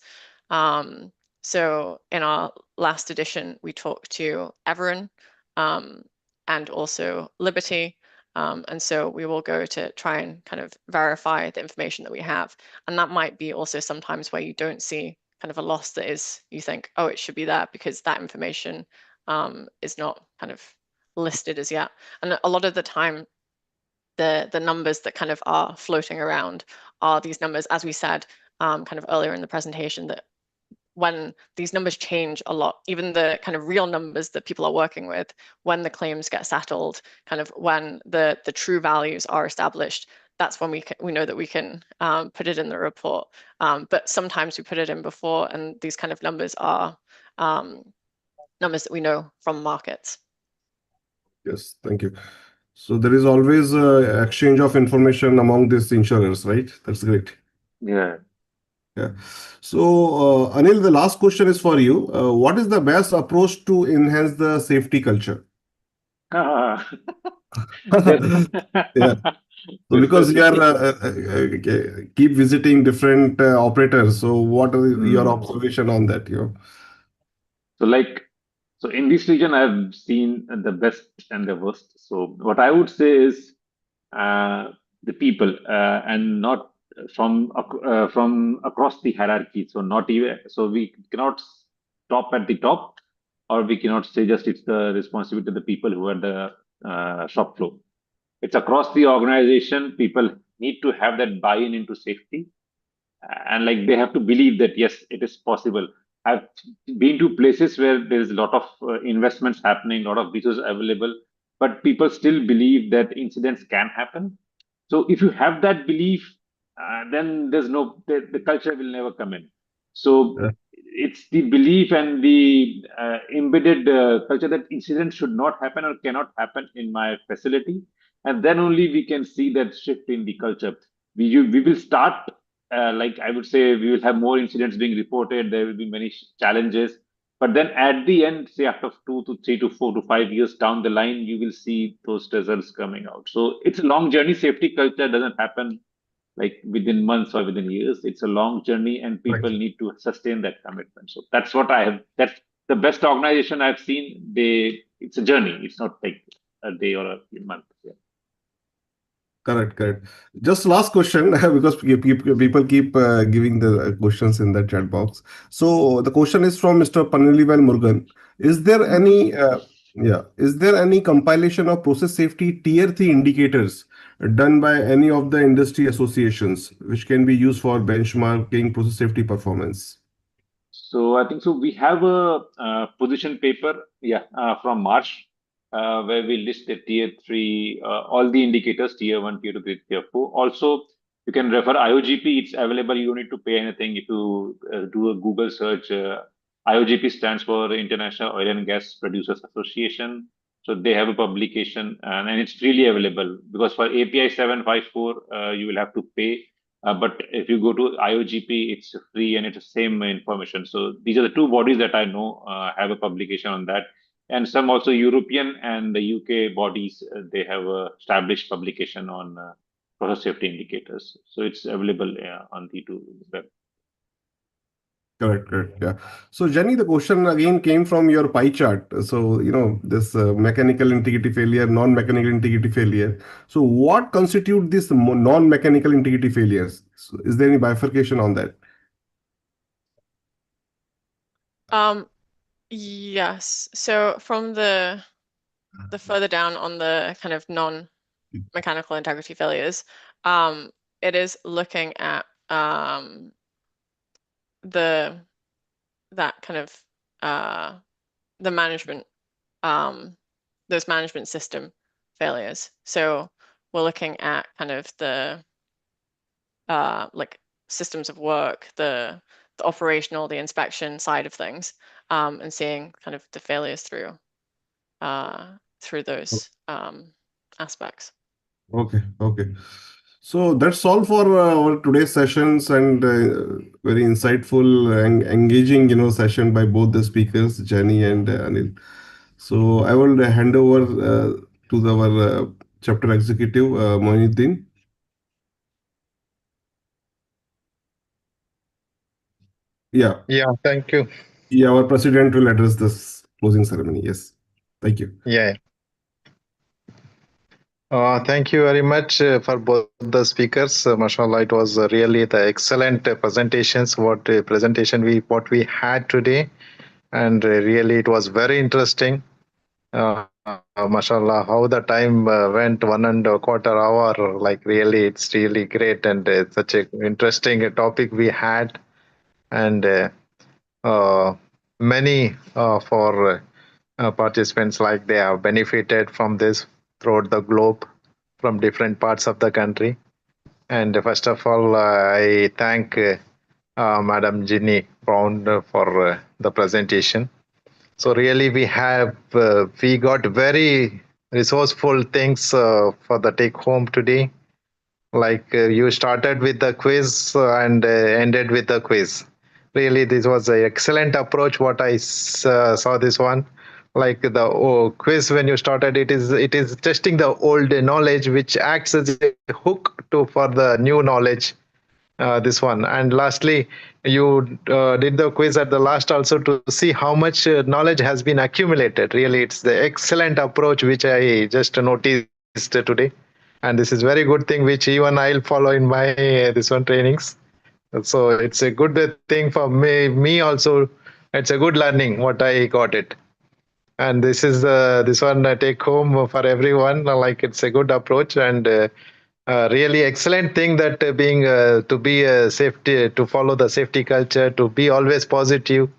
So in our last edition, we talked to Everin and also Liberty. And so we will go to try and kind of verify the information that we have. And that might be also sometimes where you don't see kind of a loss that is, you think, oh, it should be there because that information is not kind of listed as yet. And a lot of the time, the numbers that kind of are floating around are these numbers, as we said kind of earlier in the presentation, that when these numbers change a lot, even the kind of real numbers that people are working with, when the claims get settled, kind of when the true values are established, that's when we know that we can put it in the report. But sometimes we put it in before, and these kind of numbers are numbers that we know from markets. Yes, thank you. So there is always exchange of information among these insurers, right? That's great. Yeah. Yeah. So Anil, the last question is for you. What is the best approach to enhance the safety culture? Yeah. Yeah. So because you are keep visiting different operators, so what are your observation on that? So in this region, I've seen the best and the worst. So what I would say is the people and not from across the hierarchy. So not even so we cannot stop at the top, or we cannot say just it's the responsibility of the people who are the shop floor. It's across the organization. People need to have that buy-in into safety, and like they have to believe that yes, it is possible. I've been to places where there's a lot of investments happening, a lot of resources available, but people still believe that incidents can happen. So if you have that belief, then there's no the culture will never come in. So it's the belief and the embedded culture that incidents should not happen or cannot happen in my facility, and then only we can see that shift in the culture. We will start like I would say we will have more incidents being reported. There will be many challenges, but then at the end, say after 2 to 3 to 4 to 5 years down the line, you will see those results coming out. So it's a long journey. Safety culture doesn't happen like within months or within years. It's a long journey, and people Right. need to sustain that commitment. So that's what I have. That's the best organization I've seen. It's a journey. It's not like a day or a month. Yeah. Correct. Just last question, because people keep giving the questions in the chat box. So the question is from Mr. Panelival Murugan. Is there any is there any compilation of process safety tier 3 indicators done by any of the industry associations which can be used for benchmarking process safety performance? So I think so. We have a position paper, from March, where we list the tier three, all the indicators, tier one, tier two, tier four. Also, you can refer IOGP. It's available. You don't need to pay anything. If you do a Google search, IOGP stands for International Oil and Gas Producers Association. So they have a publication, and it's freely available, because for API 754, you will have to pay. But if you go to IOGP, it's free and it's the same information. So these are the two bodies that I know have a publication on that. And some also European and the UK bodies, they have a established publication on process safety indicators. So it's available on the two web. Correct. Yeah. So, Jenny, the question again came from your pie chart. So, this mechanical integrity failure, non-mechanical integrity failure. So, what constitute this non-mechanical integrity failures? So is there any bifurcation on that? Yes. So from the further down on the kind of non-mechanical integrity failures, it is looking at that kind of the management, those management system failures. So we're looking at kind of the like systems of work, the operational, the inspection side of things, and seeing kind of the failures through those aspects. Okay. So that's all for our today's sessions, and very insightful and engaging, session by both the speakers, Jenny and Anil. So I will hand over to our chapter executive, Moinuddin. Yeah. Yeah, thank you. Yeah, our president will address this closing ceremony. Yes. Thank you. Yeah. Thank you very much for both the speakers. Mashallah, it was really the excellent presentations. What we had today, and really it was very interesting. Mashallah, how the time went 1.25 hour. Like really, it's really great, and such a interesting topic we had, and many for participants, like they have benefited from this throughout the globe from different parts of the country. And first of all, I thank Madam Jenni Brown for the presentation. So really we got very resourceful things for the take home today. Like you started with the quiz and ended with the quiz. Really, this was an excellent approach. What I saw this one, like the quiz when you started, it is testing the old knowledge, which acts as a hook for the new knowledge. This one, and lastly, you did the quiz at the last also to see how much knowledge has been accumulated. Really, it's the excellent approach which I just noticed today. And this is very good thing which even I'll follow in my this one trainings. So it's a good thing for me also. It's a good learning what I got it. And this is this one take home for everyone. Like it's a good approach, and really excellent thing that being to be safety, to follow the safety culture, to be always positive,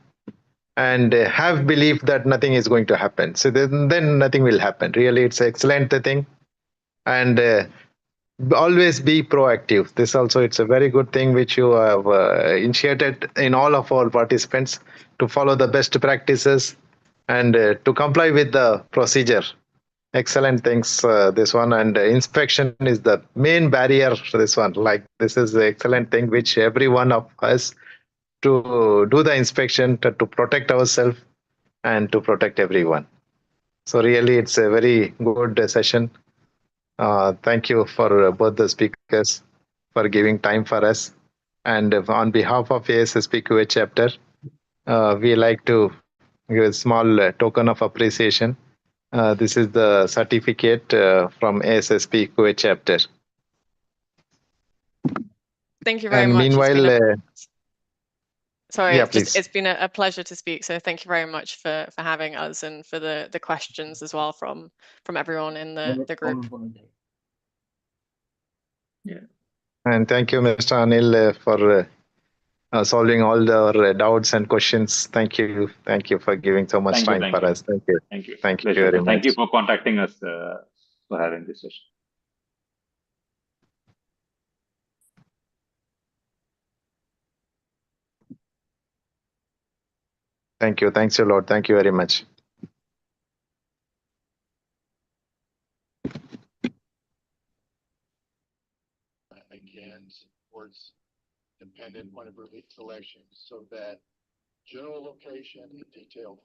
and have belief that nothing is going to happen. So then nothing will happen. Really, it's an excellent thing. And always be proactive. This also, it's a very good thing which you have initiated in all of our participants to follow the best practices and to comply with the procedure. Excellent things, this one. And inspection is the main barrier for this one. Like, this is the excellent thing which every one of us to do the inspection to protect ourselves and to protect everyone. So really, it's a very good session. Thank you for both the speakers for giving time for us. And on behalf of ASSP QA chapter, we like to give a small token of appreciation. This is the certificate from ASSP QA chapter. Thank you very And much. meanwhile, Sorry, yeah, it's just, please. it's been a pleasure to speak. So thank you very much for having us and for the questions as well from everyone in the group. Yeah. And thank you, Mr. Anil, for solving all our doubts and questions. Thank you. Thank you for giving so much time for us. Thank you. Thank you. Thank you Pleasure. very much. Thank you for contacting us for having this session. Thank you. Thanks a lot. Thank you very much. Again, supports dependent point of release selection so that general location and detailed